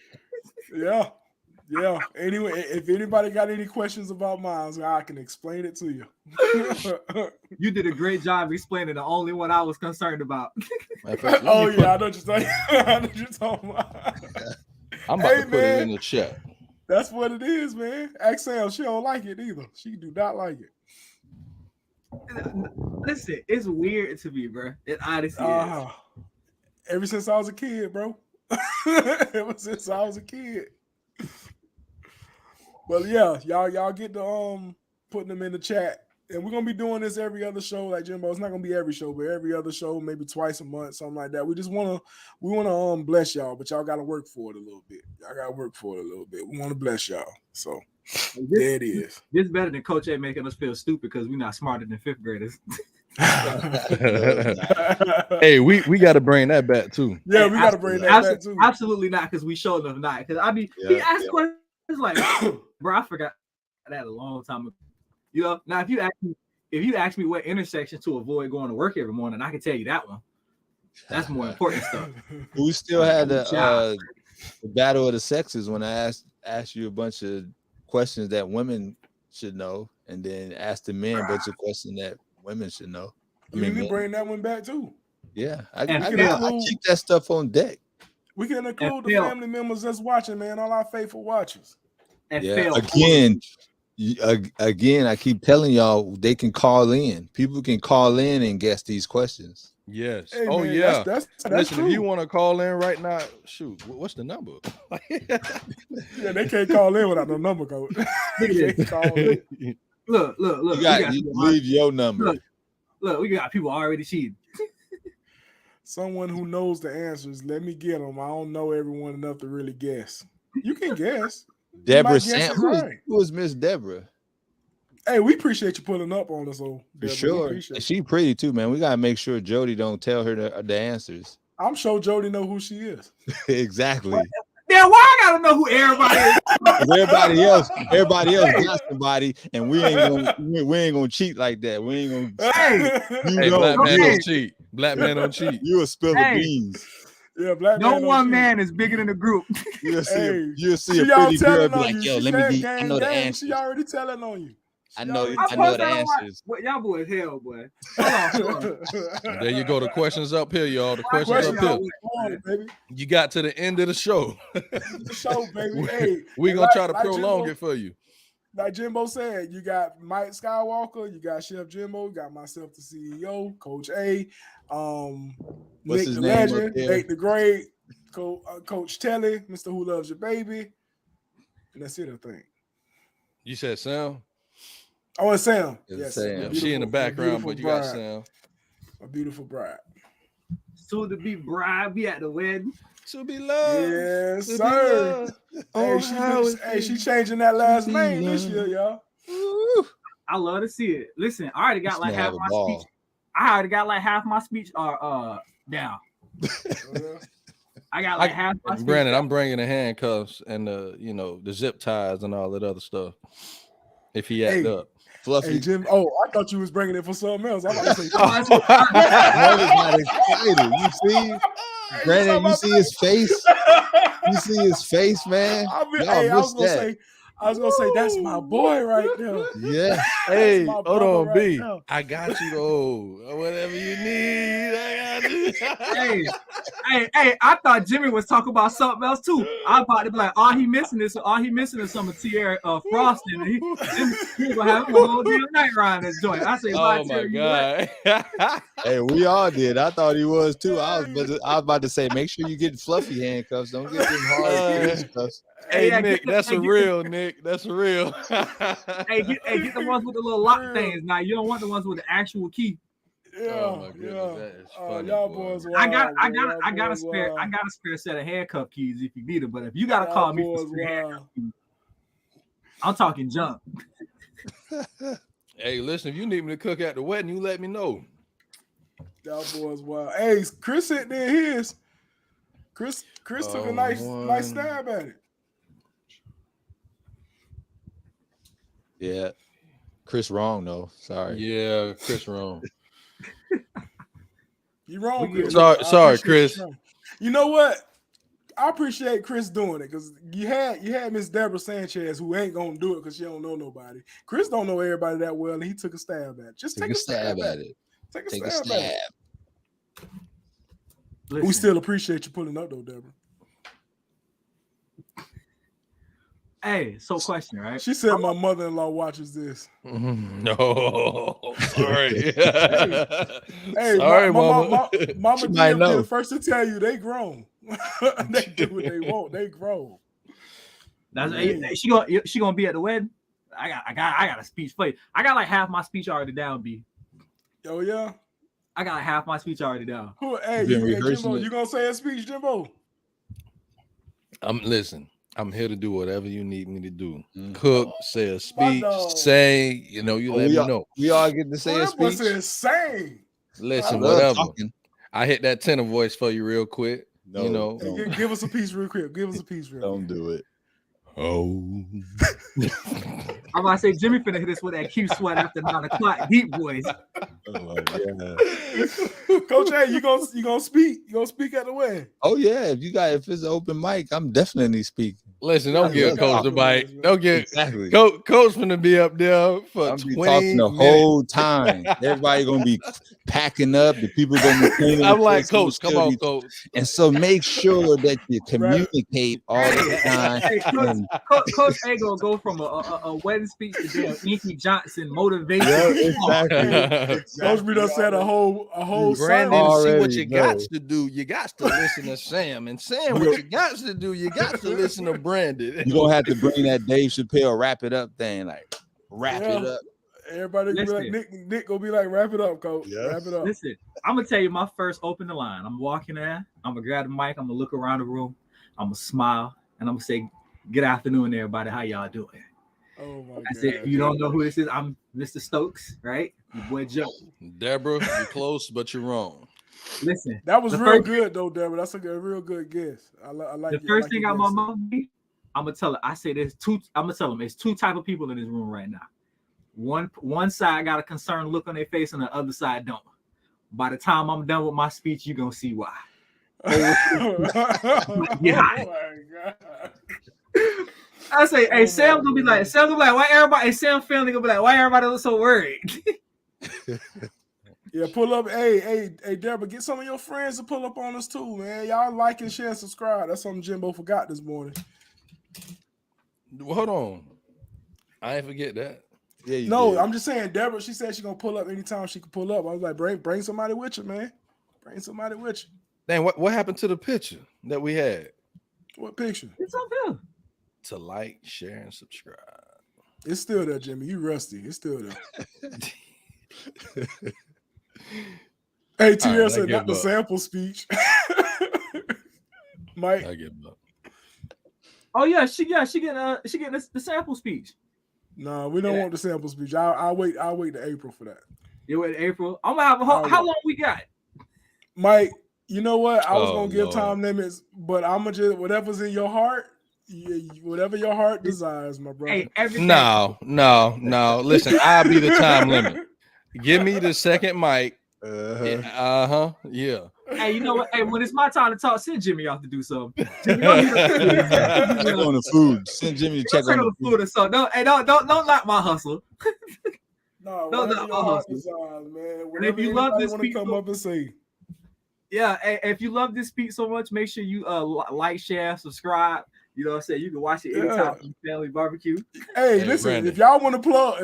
Yeah. Anyway, if anybody got any questions about Miles, I can explain it to you. You did a great job explaining the only one I was concerned about. I know you're talking about. I'm about to put it in the chat. That's what it is, man. Axel, she don't like it either. She do not like it. Listen, it's weird to me, bro. It honestly is. Ever since I was a kid, bro. Ever since I was a kid. But yeah, y'all get to putting them in the chat. And we're gonna be doing this every other show, like Jimbo. It's not gonna be every show, but every other show, maybe twice a month, something like that. We wanna bless y'all, but y'all gotta work for it a little bit. We wanna bless y'all. So there it is. This better than Coach A making us feel stupid because we're not smarter than 5th graders. Hey, we got to bring that back too. Yeah, we got to bring that back too. Absolutely not, because we showed them not. Because he asked questions like, bro, I forgot that a long time ago. You know, now if you ask me what intersection to avoid going to work every morning, I can tell you that one. That's more important stuff. We still had the battle of the sexes when I asked you a bunch of questions that women should know, and then ask the men, but it's a question that women should know. You can bring that one back too. Yeah, I And keep that stuff on deck. We can include the family members that's watching, man, all our faithful watchers. And Yeah, again, I keep telling y'all they can call in. People can call in and guess these questions. Yes. Hey, oh man, yeah. That's Listen, true. if you want to call in right now, shoot, what's the number? Yeah, they can't call in without no number code. They can't call in. Look. You leave your number. Look, we got people already cheating. Someone who knows the answers, let me get them. I don't know everyone enough to really guess. You can guess. Deborah guess it Sam. right. Who is Miss Deborah? Hey, we appreciate you pulling up on us, For Deborah. sure. She pretty too, man. We gotta make sure Jody don't tell her the answers. I'm sure Jody know who she is. Exactly. Then why I gotta know who everybody is? Everybody else got somebody, and we ain't gonna cheat like that. We ain't gonna. Hey, black man don't cheat. Black man don't cheat. You will spill the beans. Yeah, black no man. No one man is bigger than the group. You'll see a pretty girl be on like, you. "Yo, She let me said get. I know the answers. She already telling on you. I know the answers. What y'all boys hell, boy. Hold on. There you go. The questions up here, y'all. The questions up here. Baby. You got to the end of the show. The show, baby. Hey, we're gonna try to prolong it for you. Like Jimbo said, you got Mike Skywalker, you got Chef Jimbo, you got myself, the CEO, Coach A, Nick the Legend, Nate the Great, Coach Telly, Mr. Who Loves Your Baby, and that's it, I think. You said Sam? Oh, it's Sam. Yes, Sam. She in the background, but you got Sam. A beautiful bride. Soon to be bride, be at the wedding. To be loved. Yes, sir. She changing that last name this year, y'all. I love to see it. Listen, I already got like half my speech. I already got like half my speech down. I got like half my speech. Brandon, I'm bringing the handcuffs and the zip ties and all that other stuff. If he act up. Fluffy. Hey, Jim. Oh, I thought you was bringing it for something else. I'm about to say, not excited. You see, Brandon, you see his face. You see his face, man. I was gonna say that's my boy right there. Yeah. Hey, hold on, B. I got you though. Whatever you need, I got you. hey, I thought Jimmy was talking about something else too. I was about to be like, all he missing is some of Tierra Frosting. He was gonna have a whole deal night around this joint. I said, oh my God. Hey, we all did. I thought he was too. I was about to say, make sure you get fluffy handcuffs. Don't get them hard handcuffs. Hey, Nick, that's a real, Nick. That's a real. Get the ones with the little lock things. Now you don't want the ones with the actual key. Yeah, oh my goodness, that is funny, y'all boy. boys. I got a spare set of handcuff keys if you need them. But if you gotta call me for spare handcuff keys, I'm talking junk. Hey, listen, if you need me to cook at the wedding, you let me know. Y'all boys wild. Hey, Chris sitting there his. Chris took a nice stab at it. Yeah, Chris wrong though. Sorry. Yeah, Chris wrong. You wrong, Chris. Sorry, Chris. You know what? I appreciate Chris doing it because you had Miss Deborah Sanchez who ain't gonna do it because she don't know nobody. Chris don't know everybody that well, and he took a stab at it. Just take a stab at it. Take a stab at it. Listen. We still appreciate you pulling up though, Deborah. Hey, so question, right? She said my mother-in-law watches this. No, sorry. Hey, sorry, Mama might know. The first to tell you they grown. They do what they want. They grown. She gonna be at the wedding. I got a speech for you. I got like half my speech already down, B. Oh yeah. I got like half my speech already down. Hey, Jimbo, you gonna say a speech, Jimbo? Listen. I'm here to do whatever you need me to do. Cook, say a speech, say, you let me know. We all get to say a speech. Sing. Listen, whatever. I hit that tenor voice for you real quick. No, give us a piece real quick. Don't do it. Oh. I'm about to say Jimmy finna hit us with that cute sweat after 9 o'clock deep voice. Oh my God. Coach A, you gonna speak? You gonna speak at the wedding? Oh yeah, if it's an open mic, I'm definitely speaking. Listen, don't give Coach the bite. Don't get Exactly. Coach finna be up there for I'm 20 be talking the minutes. whole time. Everybody gonna be packing up. The people gonna be cleaning. I'm like, Coach, come on, Coach. And so make sure that you communicate all the time. And Coach A gonna go from a wedding speech to damn Inky Johnson motivation. exactly. Coach B done said a whole Brandon, sermon. see what Already you know. got to do. You got to listen to Sam. And Sam, what you got to do, you got to listen to Brandon. You're gonna have to bring that Dave Chappelle wrap it up thing, like wrap it up. Everybody gonna be like, Nick gonna be like, wrap it up, Coach. Yeah. Wrap it up. Listen, I'm gonna tell you my first opening line. I'm walking there. I'm gonna grab the mic. I'm gonna look around the room. I'm gonna smile and I'm gonna say, "Good afternoon, everybody. How y'all doing?" Oh my I God. said, "If you don't know who this is, I'm Mr. Stokes, right? Your boy Joe." Deborah, you're close, but you're wrong. Listen, That was the real first- good though, Deborah. That's a real good guess. I like the it. first I like thing your I'm on guess. my mind, I'm gonna tell her. I say there's two. I'm gonna tell them there's two type of people in this room right now. One side got a concerned look on their face, and the other side don't. By the time I'm done with my speech, you're gonna see why. Oh Yeah. my God. I say, hey, Oh Sam my gonna be God. like, why everybody? Hey, Sam family gonna be like, why everybody look so worried? Yeah, pull up. Hey, Deborah, get some of your friends to pull up on us too, man. Y'all like and share and subscribe. That's something Jimbo forgot this morning. Hold on. I ain't forget that. Yeah, you No, did. I'm just saying, Deborah, she said she's gonna pull up anytime she can pull up. I was like, bring somebody with you, man. Bring somebody with you. Dang, what happened to the picture that we had? What picture? It's up here. To like, share, and subscribe. It's still there, Jimmy. You rusty. It's still there. Hey, TR All right, I said not give the up. sample speech. Mike, I give up. Oh yeah, she getting the sample speech. no, we don't want the sample speech. I'll wait to April for that. You in April? I'm gonna have a whole, how long we got? Mike, you know what? I was Oh, gonna give Lord. time limits, but I'm gonna just whatever's in your heart, whatever your heart desires, my brother. Hey, everything. No. Listen, I'll be the time limit. Give me the second mic. Uh-huh. Yeah. Hey, you know what? Hey, when it's my time to talk, send Jimmy off to do something. Jimmy, don't Check on the food. Send Jimmy to check on the food. food or something. Don't knock my hustle. No, No, whatever no, your heart hustle. desires, man. And if you love this want to come people- up and say, Yeah, hey, if you love this speech so much, make sure you like, share, subscribe. You know what I'm saying? You can watch it anytime Yeah. from Family Barbecue. hey, Hey, listen, Brandon. if y'all want to plug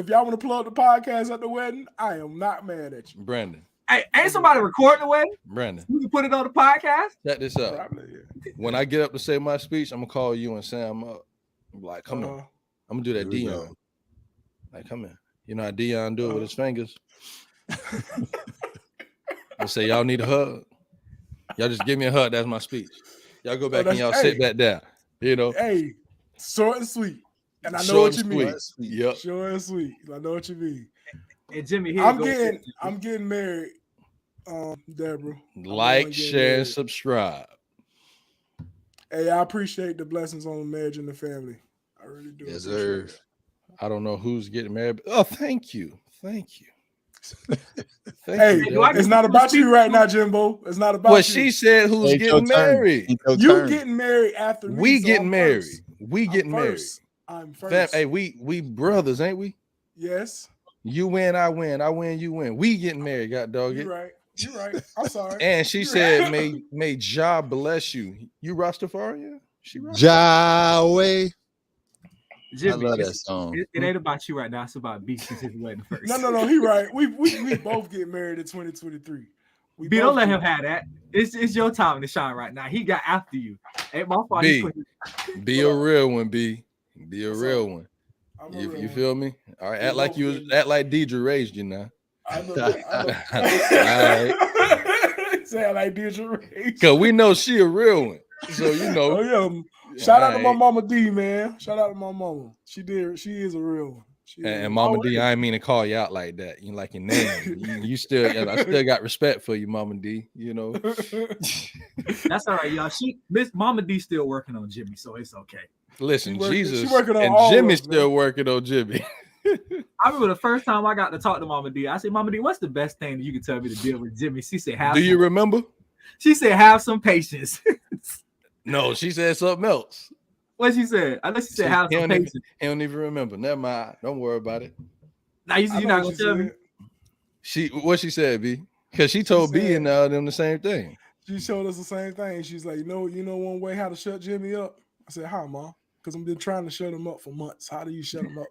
the podcast at the wedding, I am not mad at you. Brandon. Hey, ain't somebody recording the wedding? Brandon. You can put it on the podcast. Check this out. Probably, yeah. When I get up to say my speech, I'm gonna call you and Sam up. I'm like, come Uh-huh. here. I'm gonna do that Here we Dion. go. Like, come here. You know how Dion do it with his fingers? I say, y'all need a hug. Y'all just give me a hug. That's my speech. Y'all go back and y'all sit back down. You know, Hey, short and sweet. And I know Short what you and mean. sweet. Yep. Short and sweet. I know what you mean. And Jimmy, here I'm you go. getting married, Deborah. like, getting share, and married. subscribe. Hey, I appreciate the blessings on the marriage and the family. I really do. Yes, appreciate sir. it. I don't know who's getting married. Oh, thank you. Thank you. Thank Hey, you. do I Deborah. it's not about you right now, Jimbo. It's not about Well, you. she said who's Ain't your getting turn. married. Ain't your You turn. getting married after me. We so getting I'm married. first. We I'm getting married. first. I'm first. Fam, hey, we brothers, ain't we? Yes, You win, I win. I win, you win. We getting married, god dog you're it. right. You're right. I'm sorry. And she You're said, right. may Jah bless you. You Rastafarian? She Rastafarian? Yahweh. Jimmy, I love that it's- song. It ain't about you right now. It's about B since his wedding first. No. He right. We both get married in 2023. We B, both don't let do. him have that. It's your time to shine right now. He got after you. Ain't my fault. B. He put- Be a real one, B. Be a What's real up? one. I'm a You, real you one. feel me? All right, We act like both you getting- act like Deidre raised you now. I know. Sound like Deidre Ray. Cause we know she a real one. So you know. Oh yeah. Shout out to my Alright. mama D, man. Shout out to my mama. She is a real one. She is a And real Mama one. D, I ain't mean to call you out like that. You like your name. I still got respect for you, Mama D. You know. That's all right, y'all. Miss Mama D still working on Jimmy, so it's okay. Listen, She working- she Jesus working on and all Jimmy's of us, still man. working on Jimmy. I remember the first time I got to talk to Mama D. I said, Mama D, what's the best thing that you can tell me to deal with Jimmy? She said, Do you remember? She said, have some patience. No, she said something else. What she said? Unless she said have some patience. He don't even remember. Never mind. Don't worry about it. Now you not gonna tell me. What she said, B? Because she told B and them the same thing. She showed us the same thing. She's like, you know one way how to shut Jimmy up? I said, how, Mom? Because I've been trying to shut him up for months. How do you shut him up?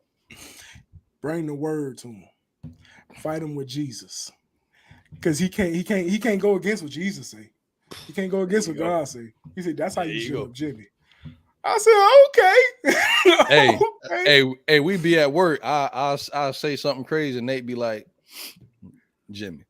Bring the word to him. Fight him with Jesus. Because he can't go against what Jesus say. He can't go against what God say. He said, that's how you shut up Jimmy. I said, okay. Hey, we be at work. I'll say something crazy, and Nate be like, Jimmy.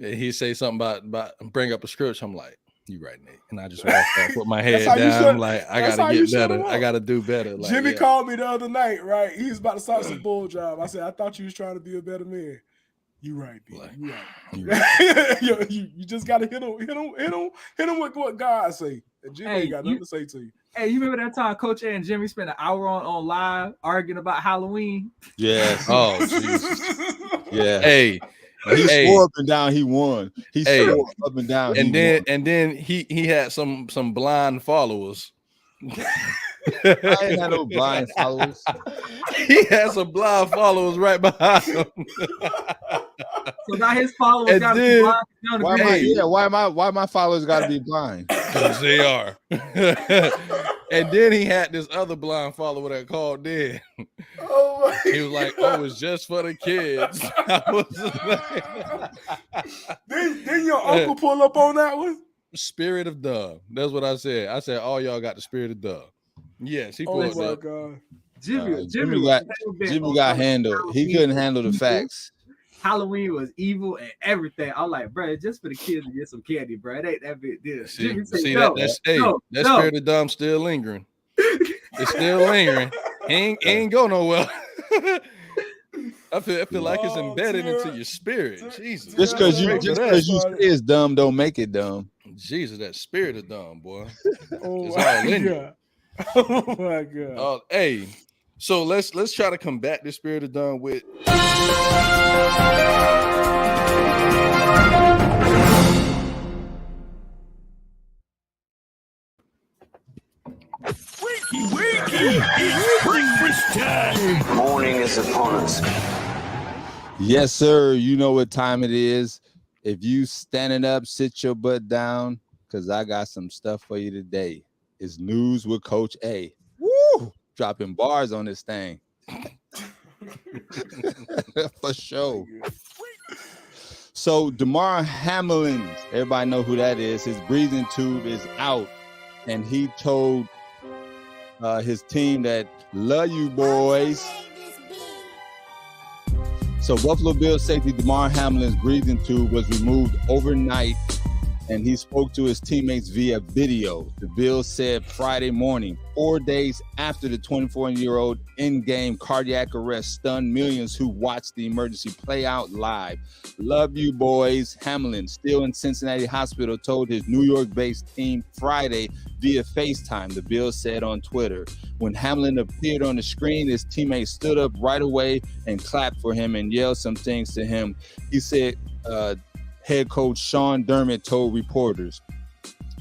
He say something about bring up a scripture. I'm like, you right, Nate. And I just walk off, put my head down. I'm like, I gotta get better. I gotta do better. Like, Jimmy called me the other night, right? He was about to start some bull job. I said, I thought you was trying to be a better man. You right, B. Like, you right. you just gotta hit him with what God say. And Jimmy ain't got nothing to say to you. Hey, you remember that time Coach A and Jimmy spent an hour on live arguing about Halloween? Yes. Oh, Jesus. Yeah. Hey. He swore up and down he won. He swore up and down. And then he had some blind followers. I ain't had no blind followers. He had some blind followers right behind him. So now his followers got to be blind. Why my followers got to be blind? Because they are. And then he had this other blind follower that called in. He was like, "Oh, it's just for the kids." Didn't your uncle pull up on that one? Spirit of dove. That's what I said. I said, all y'all got the spirit of dove. Yes, he pulled up. God. Jimmy got handled. He couldn't handle the facts. Halloween was evil and everything. I'm like, bro, it's just for the kids to get some candy, bro. It ain't that big deal. That spirit of dumb still lingering. It's still lingering. He ain't go nowhere. I feel like it's embedded into your spirit. Jesus. Just because you say it's dumb, don't make it dumb. Jesus, that spirit of dumb, boy. Oh my God. Oh my God. Hey. So let's try to combat this spirit of dumb with It's breakfast time. Morning is upon us. Yes, sir. You know what time it is. If you standing up, sit your butt down, because I got some stuff for you today. It's news with Coach A. Woo! Dropping bars on this thing. For sure. So DeMar Hamlin, everybody know who that is. His breathing tube is out, and he told his team that love you boys. So Buffalo Bills safety DeMar Hamlin's breathing tube was removed overnight, and he spoke to his teammates via video. The Bills said Friday morning, 4 days after the 24-year-old in-game cardiac arrest stunned millions who watched the emergency play out live. Love you, boys. Hamlin, still in Cincinnati hospital, told his New York-based team Friday via FaceTime, the Bills said on Twitter. When Hamlin appeared on the screen, his teammates stood up right away and clapped for him and yelled some things to him. He said, head coach Sean Dermott told reporters,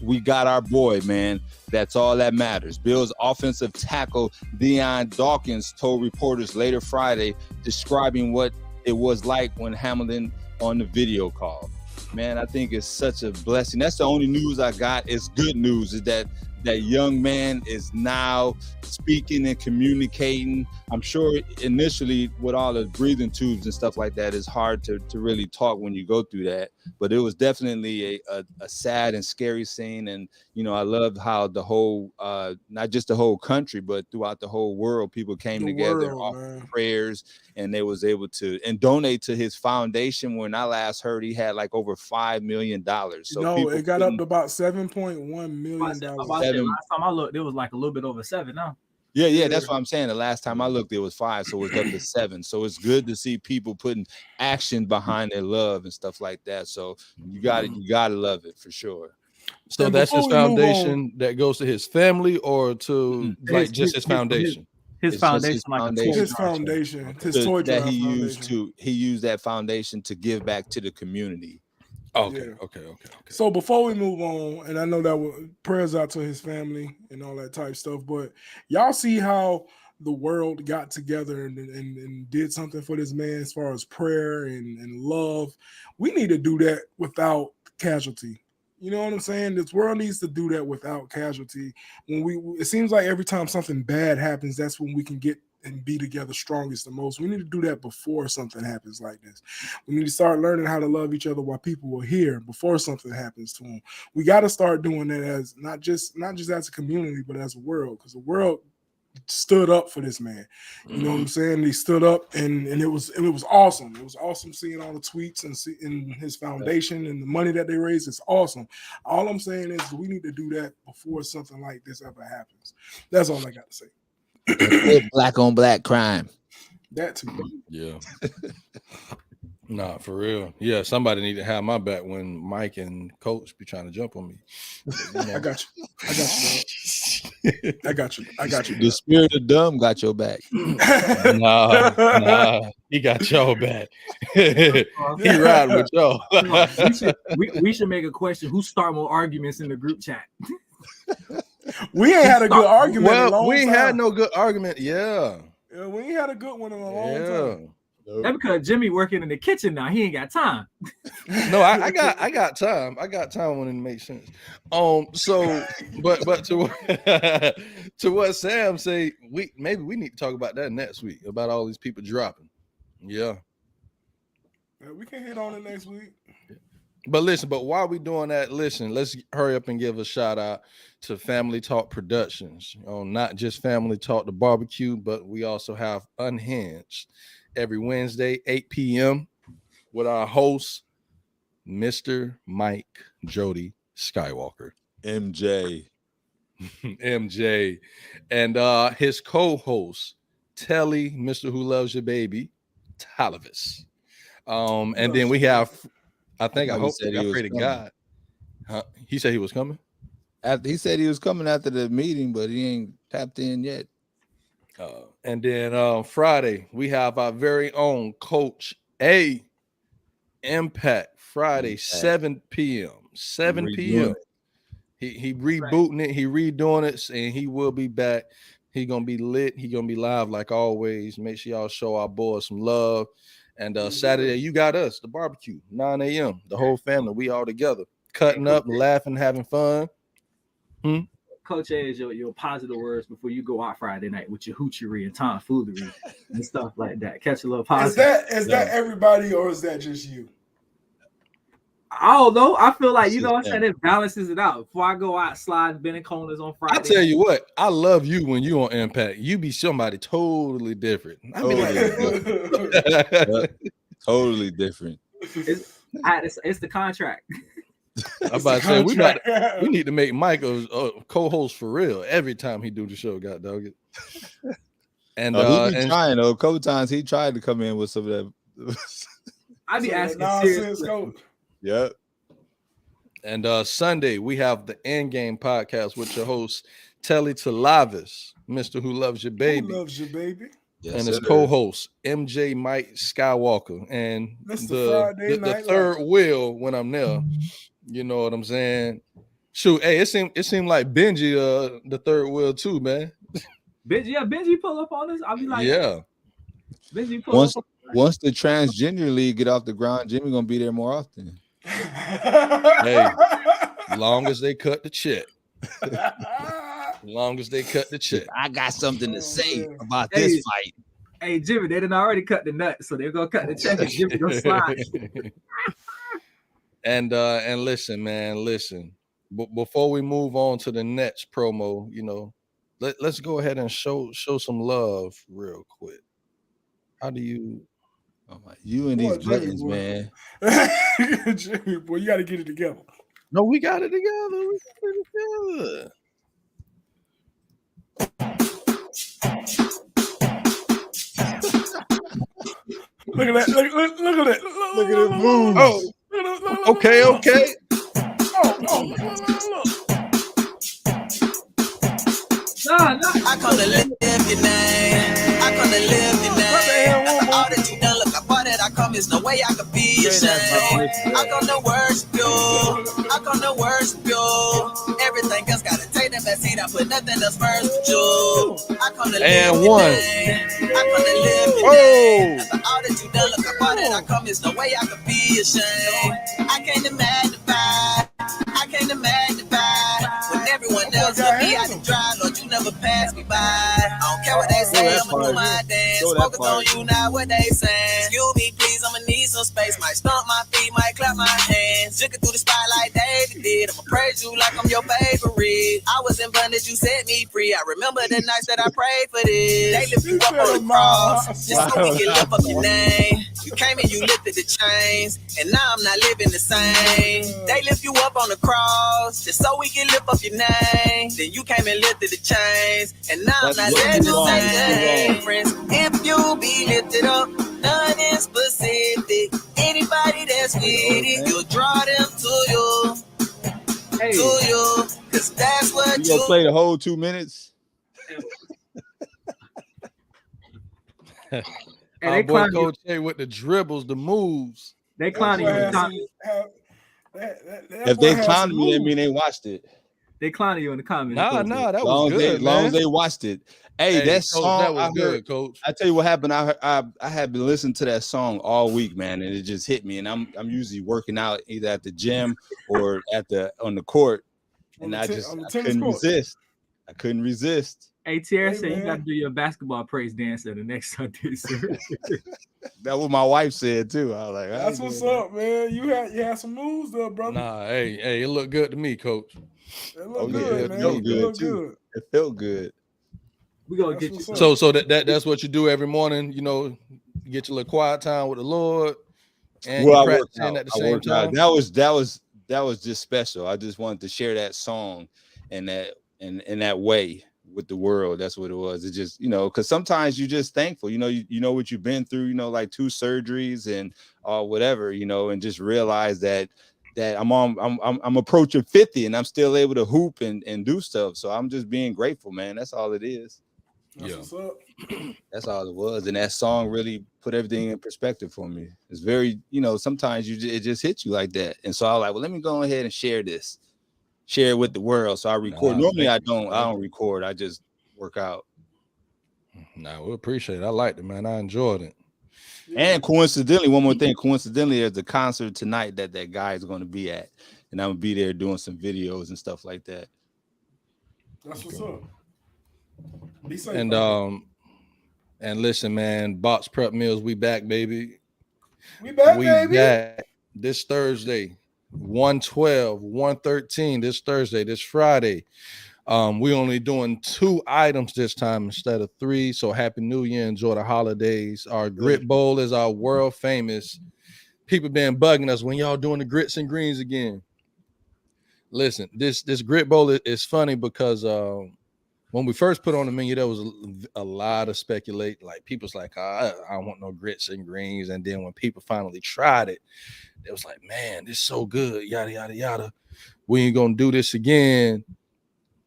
"We got our boy, man. That's all that matters." Bills offensive tackle Deion Dawkins told reporters later Friday, describing what it was like when Hamlin on the video call. Man, I think it's such a blessing. That's the only news I got. It's good news, is that young man is now speaking and communicating. I'm sure initially with all the breathing tubes and stuff like that, it's hard to really talk when you go through that. But it was definitely a sad and scary scene. And, you know, I love how the whole, not just the whole country, but throughout the whole world, people came together, offered prayers, and they was able to donate to his foundation. When I last heard, he had like over $5 million. So it got up to about $7.1 million. Last time I looked, it was like a little bit over 7 now. Yeah, that's what I'm saying. The last time I looked, it was 5, so it's up to 7. So it's good to see people putting action behind their love and stuff like that. So you gotta love it for sure. So and that's his foundation that goes to his family, or to his foundation. His foundation, his foundation, his toy drive that he used that foundation to give back to the community. Okay. Yeah. Okay. So before we move on, and I know that prayers out to his family and all that type stuff, but y'all see how the world got together and did something for this man as far as prayer and love. We need to do that without casualty. You know what I'm saying? This world needs to do that without casualty. It seems like every time something bad happens, that's when we can get and be together strongest the most. We need to do that before something happens like this. We need to start learning how to love each other while people are here before something happens to them. We got to start doing that as not just as a community, but as a world, because the world stood up for this man. You know what I'm saying? He stood up, and it was awesome. It was awesome seeing all the tweets and his foundation and the money that they raised. It's awesome. All I'm saying is we need to do that before something like this ever happens. That's all I got to say. Black on black crime. That too. Yeah. Nah, for real. Yeah, somebody need to have my back when Mike and Coach be trying to jump on me. You know. I got you. I got you. The spirit of dumb got your back. Nah, he got y'all back. He riding with y'all. we should make a question: who start more arguments in the group chat? We ain't had a good argument. in a long we ain't time. had no good argument. Yeah, we ain't had a good one in a long time. That's because Jimmy working in the kitchen now. He ain't got time. No, I got time. I got time when it makes sense. So, but to to what Sam say, maybe we need to talk about that next week about all these people dropping. Yeah, we can hit on it next week. But listen, while we doing that, let's hurry up and give a shout out to Family Talk Productions. Not just Family Talk the barbecue, but we also have Unhinged every Wednesday, 8 p.m. with our host, Mr. Mike Jody Skywalker. MJ. MJ. And his co-host, Telly, Mr. Who Loves Your Baby, Talavis. And then we have, I pray to God. Huh? He said he was coming? He said he was coming after the meeting, but he ain't tapped in yet. And then Friday, we have our very own Coach A Impact Friday, 7 p.m. 7 p.m. He rebooting it, he redoing it, and he will be back. He gonna be lit, he gonna be live like always. Make sure y'all show our boys some love. And Saturday, you got us, the barbecue, 9 a.m. The whole family, we all together, cutting up, laughing, having fun. Coach A is your positive words before you go out Friday night with your hoochery and tomfoolery and stuff like that. Catch a little positive. Is that everybody, or is that just you? I don't know. I feel like, you know what I'm saying, it balances it out. Before I go out sliding bending corners on Friday. I tell you what, I love you when you on Impact. You be somebody totally different. I mean, totally different. It's the contract. I'm about to say we need to make Mike a co-host for real every time he do the show. God dog it. And he be trying though. A couple times he tried to come in with some of that. I be asking serious. Yep. And Sunday we have the Endgame podcast with your host Telly Talavis, Mr. Who Loves Your Baby. Who loves your baby? Yes, and his co-host MJ Mike Skywalker, and the third wheel when I'm there. You know what I'm saying? Shoot, hey, it seemed like Benji, the third wheel too, man. Benji pull up on us. I'll be like, yeah. Benji pull up. Once the transgender league get off the ground, Jimmy gonna be there more often. Hey, long as they cut the check. Long as they cut the check. I got something to say about this fight. Hey, Jimmy, they didn't already cut the nut, so they're gonna cut the check and Jimmy gonna slide. And listen, man, listen. Before we move on to the next promo, you know, let's go ahead and show some love real quick. How do you? Oh my, you and these buttons, man. Jimmy, boy, you got to get it together. No, we got it together. We got it together. Look at that! Look at that! Look at it move! Oh, okay. Oh, look. I come to live your name. I come to live your name. After all that you done, look, I bought it. I come there's no way I could be ashamed. I come to worship you. I come to worship you. Everything else gotta take that back seat. I put nothing else first but you. I come to live And your one. name. I come to live your name. After all that you done, look how far that I come. There's no way I could be ashamed. I came to magnify. I came to magnify. When everyone else look me out to dry, Lord, you never pass me by. I don't care what they say, I'ma do my dance. Focus on you, not what they say. Excuse me, please, I'ma need some space. Might stomp my feet, might clap my hands. Looking through the spotlight, David did. I'ma praise you like I'm your favorite. I was in bondage, you set me free. I remember the nights that I prayed for this. They lift you up on the cross, just so we can lift up your name. You came and you lifted the chains, and now I'm not living the same. They lift you up on the cross, just so we can lift up your name. Then you came and lifted the chains, and now I'm not living the same. Friends, if you be lifted up, nothing specific. Anybody that's with it, you'll draw them to you. To you, cause that's what You gonna play the whole 2 minutes? And Our they boy clown you. Coach A with the dribbles, the moves. They clown you. In the comments. If they clowned me, that mean they watched it. They clown you in the comments. Nah, that was good, Long as man. they watched it. Hey, that Coach, song that was I heard, good, Coach. I tell you what happened. I had been listening to that song all week, man, and it just hit me. And I'm usually working out either at the gym or on the court, and I couldn't resist. I couldn't resist. Hey, Tierra said you got to do your basketball praise dance at the next Sunday service. That's what my wife said too. I was like, that's what's up, man. You had some moves there, brother. Nah, hey, it looked good to me, Coach. It looked good, man. It felt good. It felt good. We gonna get you. So that's what you do every morning. You know, you get your little quiet time with the Lord, and you practice at the same time. That was just special. I just wanted to share that song and that in that way with the world. That's what it was. It just, because sometimes you're just thankful. You know what you've been through. Like 2 surgeries and whatever. And just realize that I'm approaching 50 and I'm still able to hoop and do stuff. So I'm just being grateful, man. That's all it is. That's what's up. That's all it was. And that song really put everything in perspective for me. It's very, sometimes it just hits you like that. And so I was like, well, let me go ahead and share it with the world. So I record. Normally I don't record. I just work out. Nah, we appreciate it. I liked it, man. I enjoyed it. And coincidentally, one more thing. Coincidentally, there's a concert tonight that guy is going to be at, and I'm gonna be there doing some videos and stuff like that. That's what's up. Be safe. And listen, man, Box Prep Meals, we back, baby. We back This Thursday, 112, 113. This Thursday, this Friday. We only doing 2 items this time instead of 3. So happy New Year, enjoy the holidays. Our grit bowl is our world famous. People been bugging us when y'all doing the grits and greens again. Listen, this grit bowl is funny because when we first put on the menu, there was a lot of speculate. Like people's like, I don't want no grits and greens. And then when people finally tried it, it was like, man, this is so good. Yada yada yada. We ain't gonna do this again.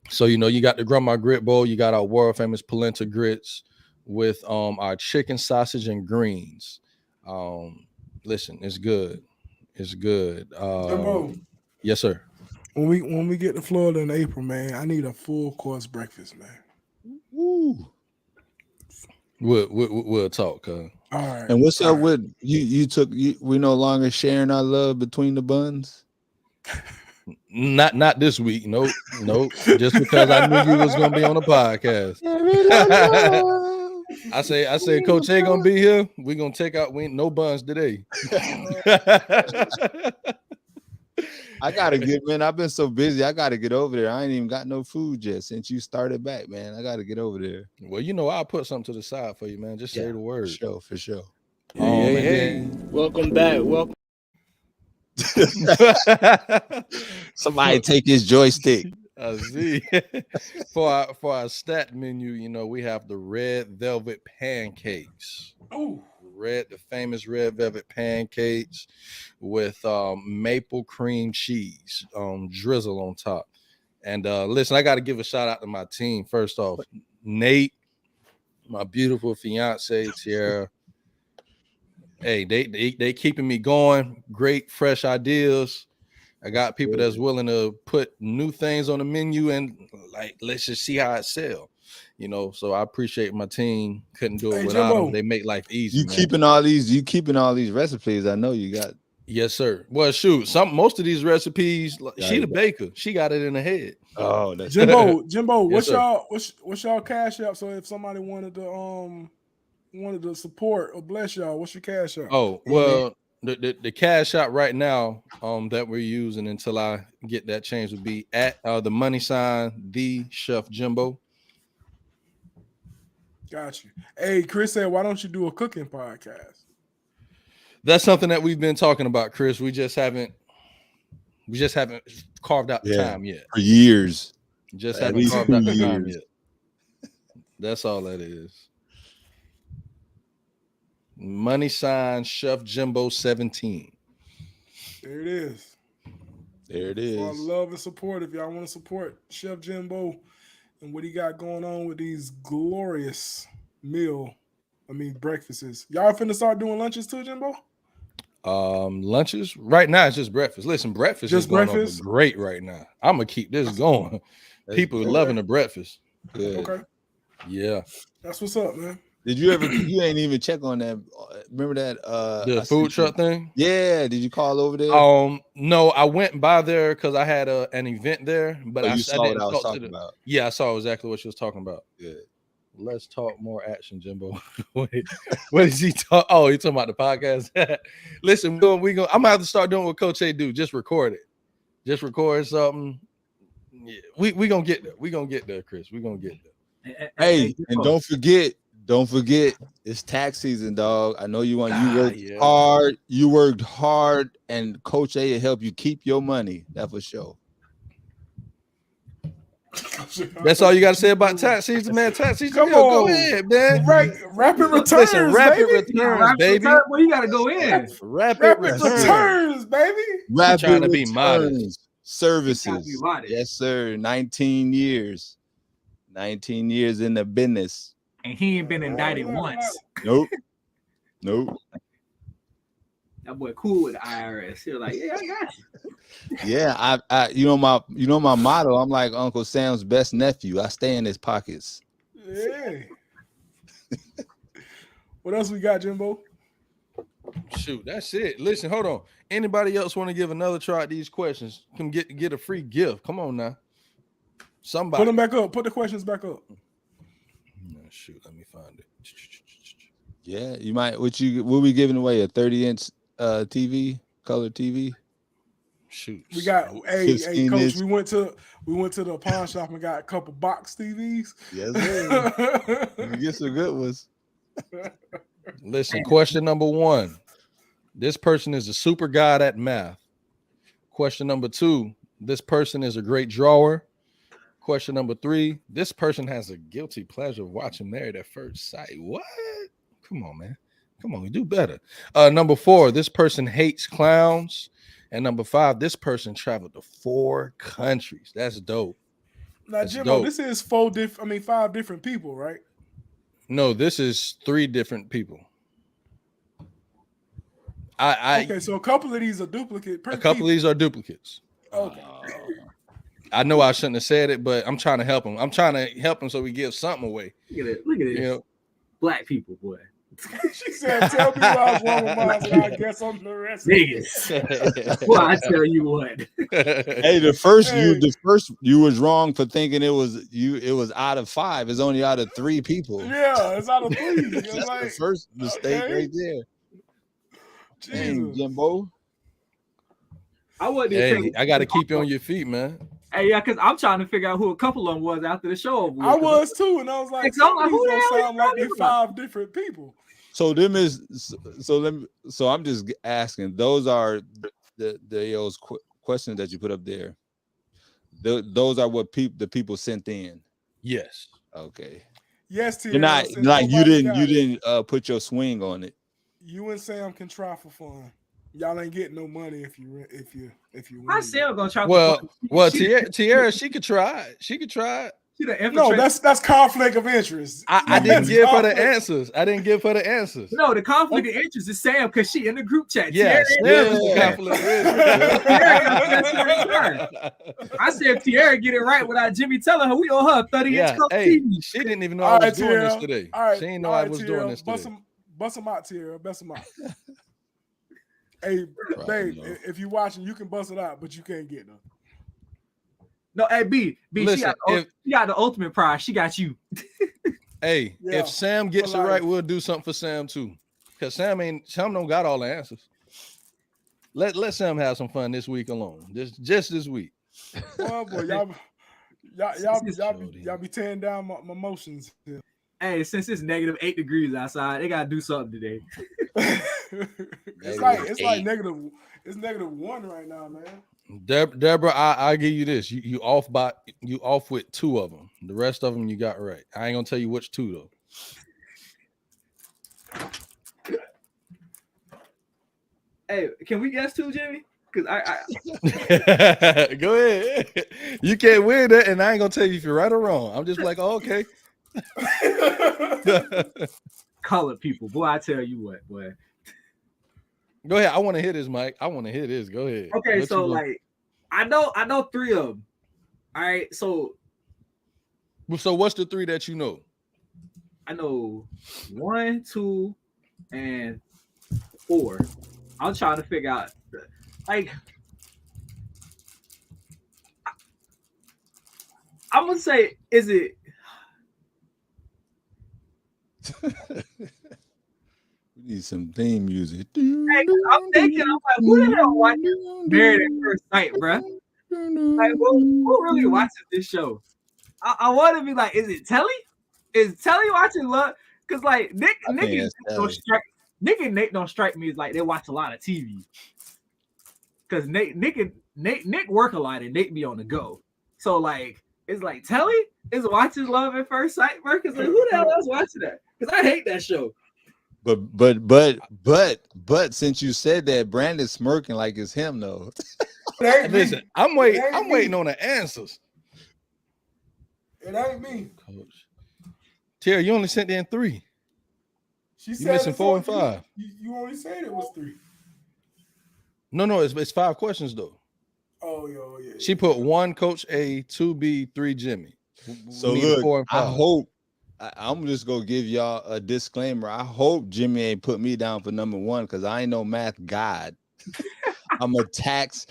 So, you got the Grandma Grit Bowl. You got our world famous polenta grits with our chicken, sausage, and greens. Listen, it's good. It's good. Yes, sir. When we get to Florida in April, man, I need a full course breakfast, man. Woo. We'll talk. All right. And what's up with you? We no longer sharing our love between the buns. Not this week. Nope. Just because I knew you was gonna be on the podcast. I say Coach A gonna be here. We gonna take out. We ain't no buns today. I gotta get, man. I've been so busy. I gotta get over there. I ain't even got no food yet since you started back, man. I gotta get over there. Well, I'll put something to the side for you, man. Just say the word. For sure. Hey. Welcome back. Welcome. Somebody take his joystick. I see. For our stat menu, we have the red velvet pancakes. Oh, The famous red velvet pancakes with maple cream cheese drizzle on top. And listen, I got to give a shout out to my team. First off, Nate, my beautiful fiance, Tierra, Hey, they keeping me going. Great, fresh ideas. I got people that's willing to put new things on the menu and like let's just see how it sell. You know, so I appreciate my team. Couldn't do it without them. They make life easy. You keeping all these recipes. I know you got. Yes, sir. Well, shoot, most of these recipes, she the baker. She got it in her head. Oh, that's Jimbo, Yes, what's y'all cash app? So if somebody wanted to support or bless y'all, what's your cash app? Oh, well, the cash out right now that we're using until I get that change would be at the money sign the Chef Jimbo. Got you. Hey, Chris said, why don't you do a cooking podcast? That's something that we've been talking about, Chris. We just haven't carved out the time yet. For years. Just haven't carved out the time yet. That's all that is. Money sign Chef Jimbo 17. There it is. There it is. For love and support. If y'all want to support Chef Jimbo and what he got going on with these glorious breakfasts. Y'all finna start doing lunches too, Jimbo? Lunches right now it's just breakfast. Listen, breakfast is going over great right now. I'm gonna keep this going. People are loving the breakfast. Good. Okay. Yeah. That's what's up, man. Did you ever? You ain't even check on that. Remember that? The food truck thing. Yeah. Did you call over there? No, I went by there because I had an event there, but I saw what I was talking about. Yeah, I saw exactly what you was talking about. Good. Let's talk more action, Jimbo. Wait, what is he talking? Oh, he's talking about the podcast. Listen, I'm gonna have to start doing what Coach A do. Just record it. Just record something. Yeah, we gonna get there. We gonna get there, Chris. We gonna get there. Hey, and don't forget, it's tax season, dog. I know you worked hard. You worked hard, and Coach A will help you keep your money. That's for sure. That's all you got to say about tax season, man. Tax season, go ahead, man. Rapid returns, listen, rapid returns, baby. Well, you got to go in. Rapid returns, baby. Rapid trying to be modest. Services, yes, sir. 19 years. 19 years in the business. And he ain't been indicted once. Nope. That boy cool with the IRS. He was like, yeah, I got you. Yeah, I you know my motto. I'm like Uncle Sam's best nephew. I stay in his pockets. Yeah. What else we got, Jimbo? Shoot, that's it. Listen, hold on. Anybody else want to give another try at these questions? Come get a free gift. Come on now. Somebody put them back up. Put the questions back up. Shoot, let me find it. Yeah, you might. We'll be giving away a 30-inch TV, color TV. Shoot, we got. Hey, Coach. Inch. We went to the pawn shop and got a couple box TVs. Yes, sir. You get some good ones. Listen, question number 1. This person is a super god at math. Question number 2. This person is a great drawer. Question number 3. This person has a guilty pleasure of watching Married at First Sight. What? Come on, man. Come on, we do better. Number 4. This person hates clowns. And number 5. This person traveled to 4 countries. That's dope. Now, Jimbo, this is 5 different people, right? No, this is 3 different people. Okay, so a couple of these are duplicate. A couple of these are duplicates. Okay. I know I shouldn't have said it, but I'm trying to help him. I'm trying to help him so we give something away. Look at it. You know? Black people, boy. She said, "Tell me I was wrong with mine, so I guess I'm the rest." Niggas. Well, I tell you what. Hey, the first you was wrong for thinking it was out of 5. It's only out of 3 people. Yeah, it's out of 3. That's the first mistake right there. Dang, Jimbo. I got to keep you on your feet, man. Hey, yeah, because I'm trying to figure out who a couple of them was after the show. I was too, and I was like, so who the hell sound like they're 5 different people. So I'm just asking. Those are those questions that you put up there. Those are what the people sent in. Yes. Okay. Yes, you're not like you didn't put your swing on it. You and Sam can try for fun. Y'all ain't getting no money if you win. I Sam gonna try. Well, Tierra, she could try. She could try. No, that's conflict of interest. I didn't give her the answers. I didn't give her the answers. No, the conflict of interest is Sam because she in the group chat. Yeah, Tierra Sam is the conflict of interest. I said if Tierra get it right without Jimmy telling her, we owe her 30-inch hey, she didn't even know I was doing this today. All right, she didn't know I was doing this today. Bust them out, Tierra. Bust them out. Hey, babe, if you're watching, you can bust it out, but you can't get them. No, hey, B, listen, she got the ultimate prize. She got you. Hey, if Sam gets it right, we'll do something for Sam too. Because Sam don't got all the answers. Let Sam have some fun this week alone. Just this week. Oh boy, y'all be tearing down my emotions here. Hey, since it's -8 degrees outside, they gotta do something today. It's -1 right now, man. Deborah, I give you this. You off with 2 of them. The rest of them you got right. I ain't gonna tell you which 2 though. Hey, can we guess 2, Jimmy? Because I go ahead. You can't win that, and I ain't gonna tell you if you're right or wrong. I'm just like, oh, okay. Colored people, boy. I tell you what, boy. Go ahead. I want to hear this, Mike. I want to hear this. Go ahead. Okay, so like, I know 3 of them. All right, so what's the 3 that you know? I know 1, 2, and 4. I'm trying to figure out, like, I'm gonna say, is it? We need some theme music. Hey, I'm thinking, I'm like, who the hell watches Married at First Sight, bro? Like, who really watches this show? I want to be like, is it Telly? Is Telly watching Love? Because like Nick and Nate don't strike me as like they watch a lot of TV. Because Nick work a lot and Nate be on the go. So like it's like Telly is watching Love at First Sight, bro. Because like, who the hell else watching that? Because I hate that show. But since you said that, Brandon's smirking like it's him though. Listen, I'm waiting on the answers. It ain't me, Coach. Terry, you only sent in 3. She you said missing 4 and 5. You only said it was 3. No, it's 5 questions though. Oh yeah. She put 1 Coach A, 2 B, 3 Jimmy. So look, 4 and 5. I hope I'm just gonna give y'all a disclaimer. I hope Jimmy ain't put me down for number 1 because I ain't no math god. I'm a tax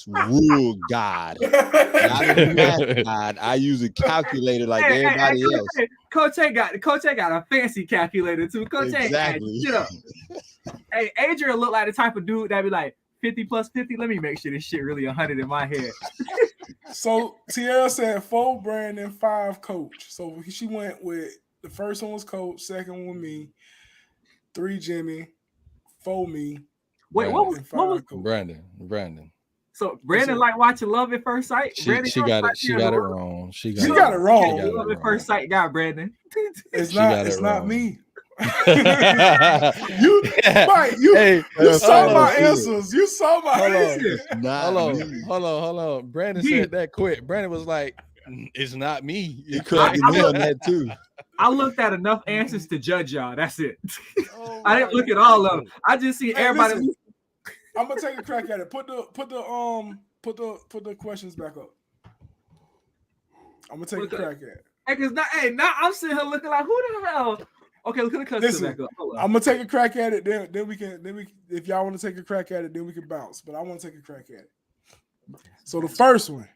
rule god. Not a math god. I use a calculator like everybody else. Coach A got a fancy calculator too. Coach exactly. A, hey, Adrian look like the type of dude that be like 50 plus 50. Let me make sure this shit really 100 in my head. So Tierra said 4 Brandon, 5 Coach. So she went with the first one was Coach, second one with me, 3 Jimmy, 4 me. Wait, what was Brandon? So Brandon like watching Love at First Sight. She got it wrong. She got it wrong. Love at First Sight guy, Brandon. It's not me. You saw my answers. You saw my answers. Hold on. Brandon said that quick. Brandon was like, "It's not me." You corrected me on that too. I looked at enough answers to judge y'all. That's it. I didn't look at all of them. I just see everybody. Listen, I'm gonna take a crack at it. Put the questions back up. I'm gonna take a crack at it. Hey, now I'm sitting here looking like, who the hell? Okay, look at the questions back up. I'm gonna take a crack at it. Then we if y'all want to take a crack at it, then we can bounce. But I want to take a crack at it. So the first one,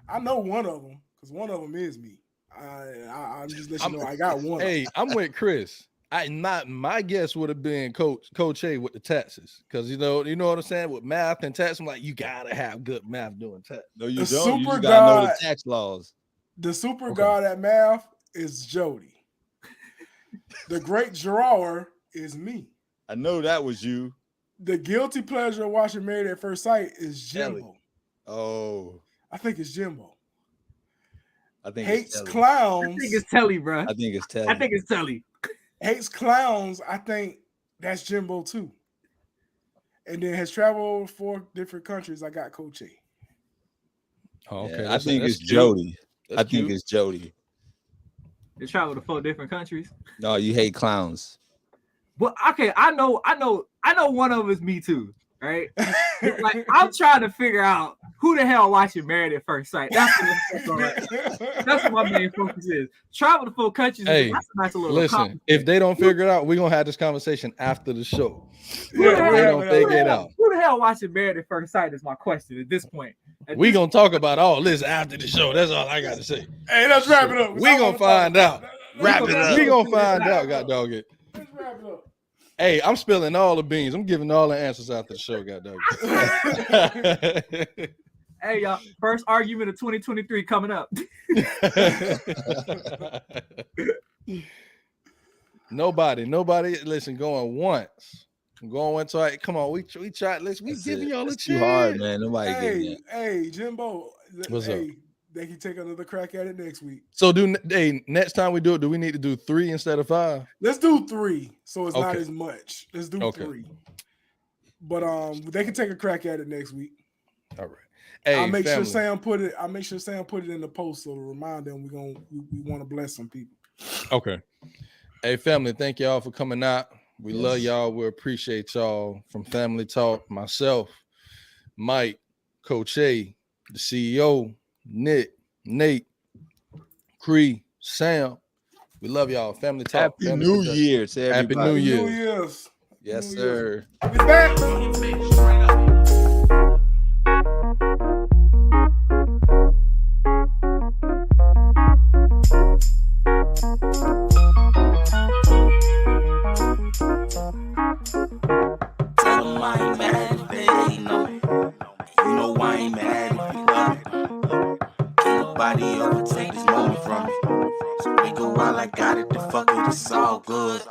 I know one of them because one of them is me. I'm just letting you know I got one. Hey, I'm with Chris. My guess would have been Coach A with the taxes because you know what I'm saying with math and tax. I'm like, you gotta have good math doing tax. No, you don't. You just gotta know the tax laws. The super god at math is Jody. The great drawer is me. I know that was you. The guilty pleasure of watching Married at First Sight is Jimbo. Oh, I think it's Jimbo. I think hates clowns. I think it's Telly, bro. I think it's Telly. Hates clowns. I think that's Jimbo too. And then has traveled 4 different countries. I got Coach A. Oh, okay, yeah, I think it's Jody. I think it's Jody. They travel to 4 different countries. No, you hate clowns. Well, okay, I know one of them is me too, right? Like, I'm trying to figure out who the hell watching Married at First Sight. That's what my main focus is. Travel to 4 countries. Hey, that's a nice little listen, if they don't figure it out, we're gonna have this conversation after the show. Who the hell watching Married at First Sight is my question at this point. We're gonna talk about all this after the show. That's all I got to say. Hey, let's wrap it up. We're gonna find out. Wrap it up. We're gonna find out, God dog it. Let's wrap it up. Hey, I'm spilling all the beans. I'm giving all the answers after the show, God dog it. Hey, y'all, first argument of 2023 coming up. Nobody, listen, going once. Going twice. Come on, we tried. Listen, we giving y'all a chance. Too hard, man. Nobody getting it. Hey, Jimbo. What's up? They can take another crack at it next week. So next time we do it, do we need to do 3 instead of 5? Let's do 3, so it's not as much. Let's do 3. But they can take a crack at it next week. All right. Hey, I'll make family. sure Sam put it. I'll make sure Sam put it in the post so to remind them we want to bless some people. Okay. Hey, family, thank y'all for coming out. We love y'all. We appreciate y'all. From Family Talk, myself, Mike, Coach A, the CEO, Nick, Nate, Cree, Sam. We love y'all. Family Talk. Happy Family New Production. Year to everybody. Happy New Year. New Year's. Yes, New sir. Year's. We back. Tell 'em I ain't mad if they ain't know. You know I ain't mad if you love it. Can't nobody overtake this moment from me. So we go while I got it, the fuck it, it's all good.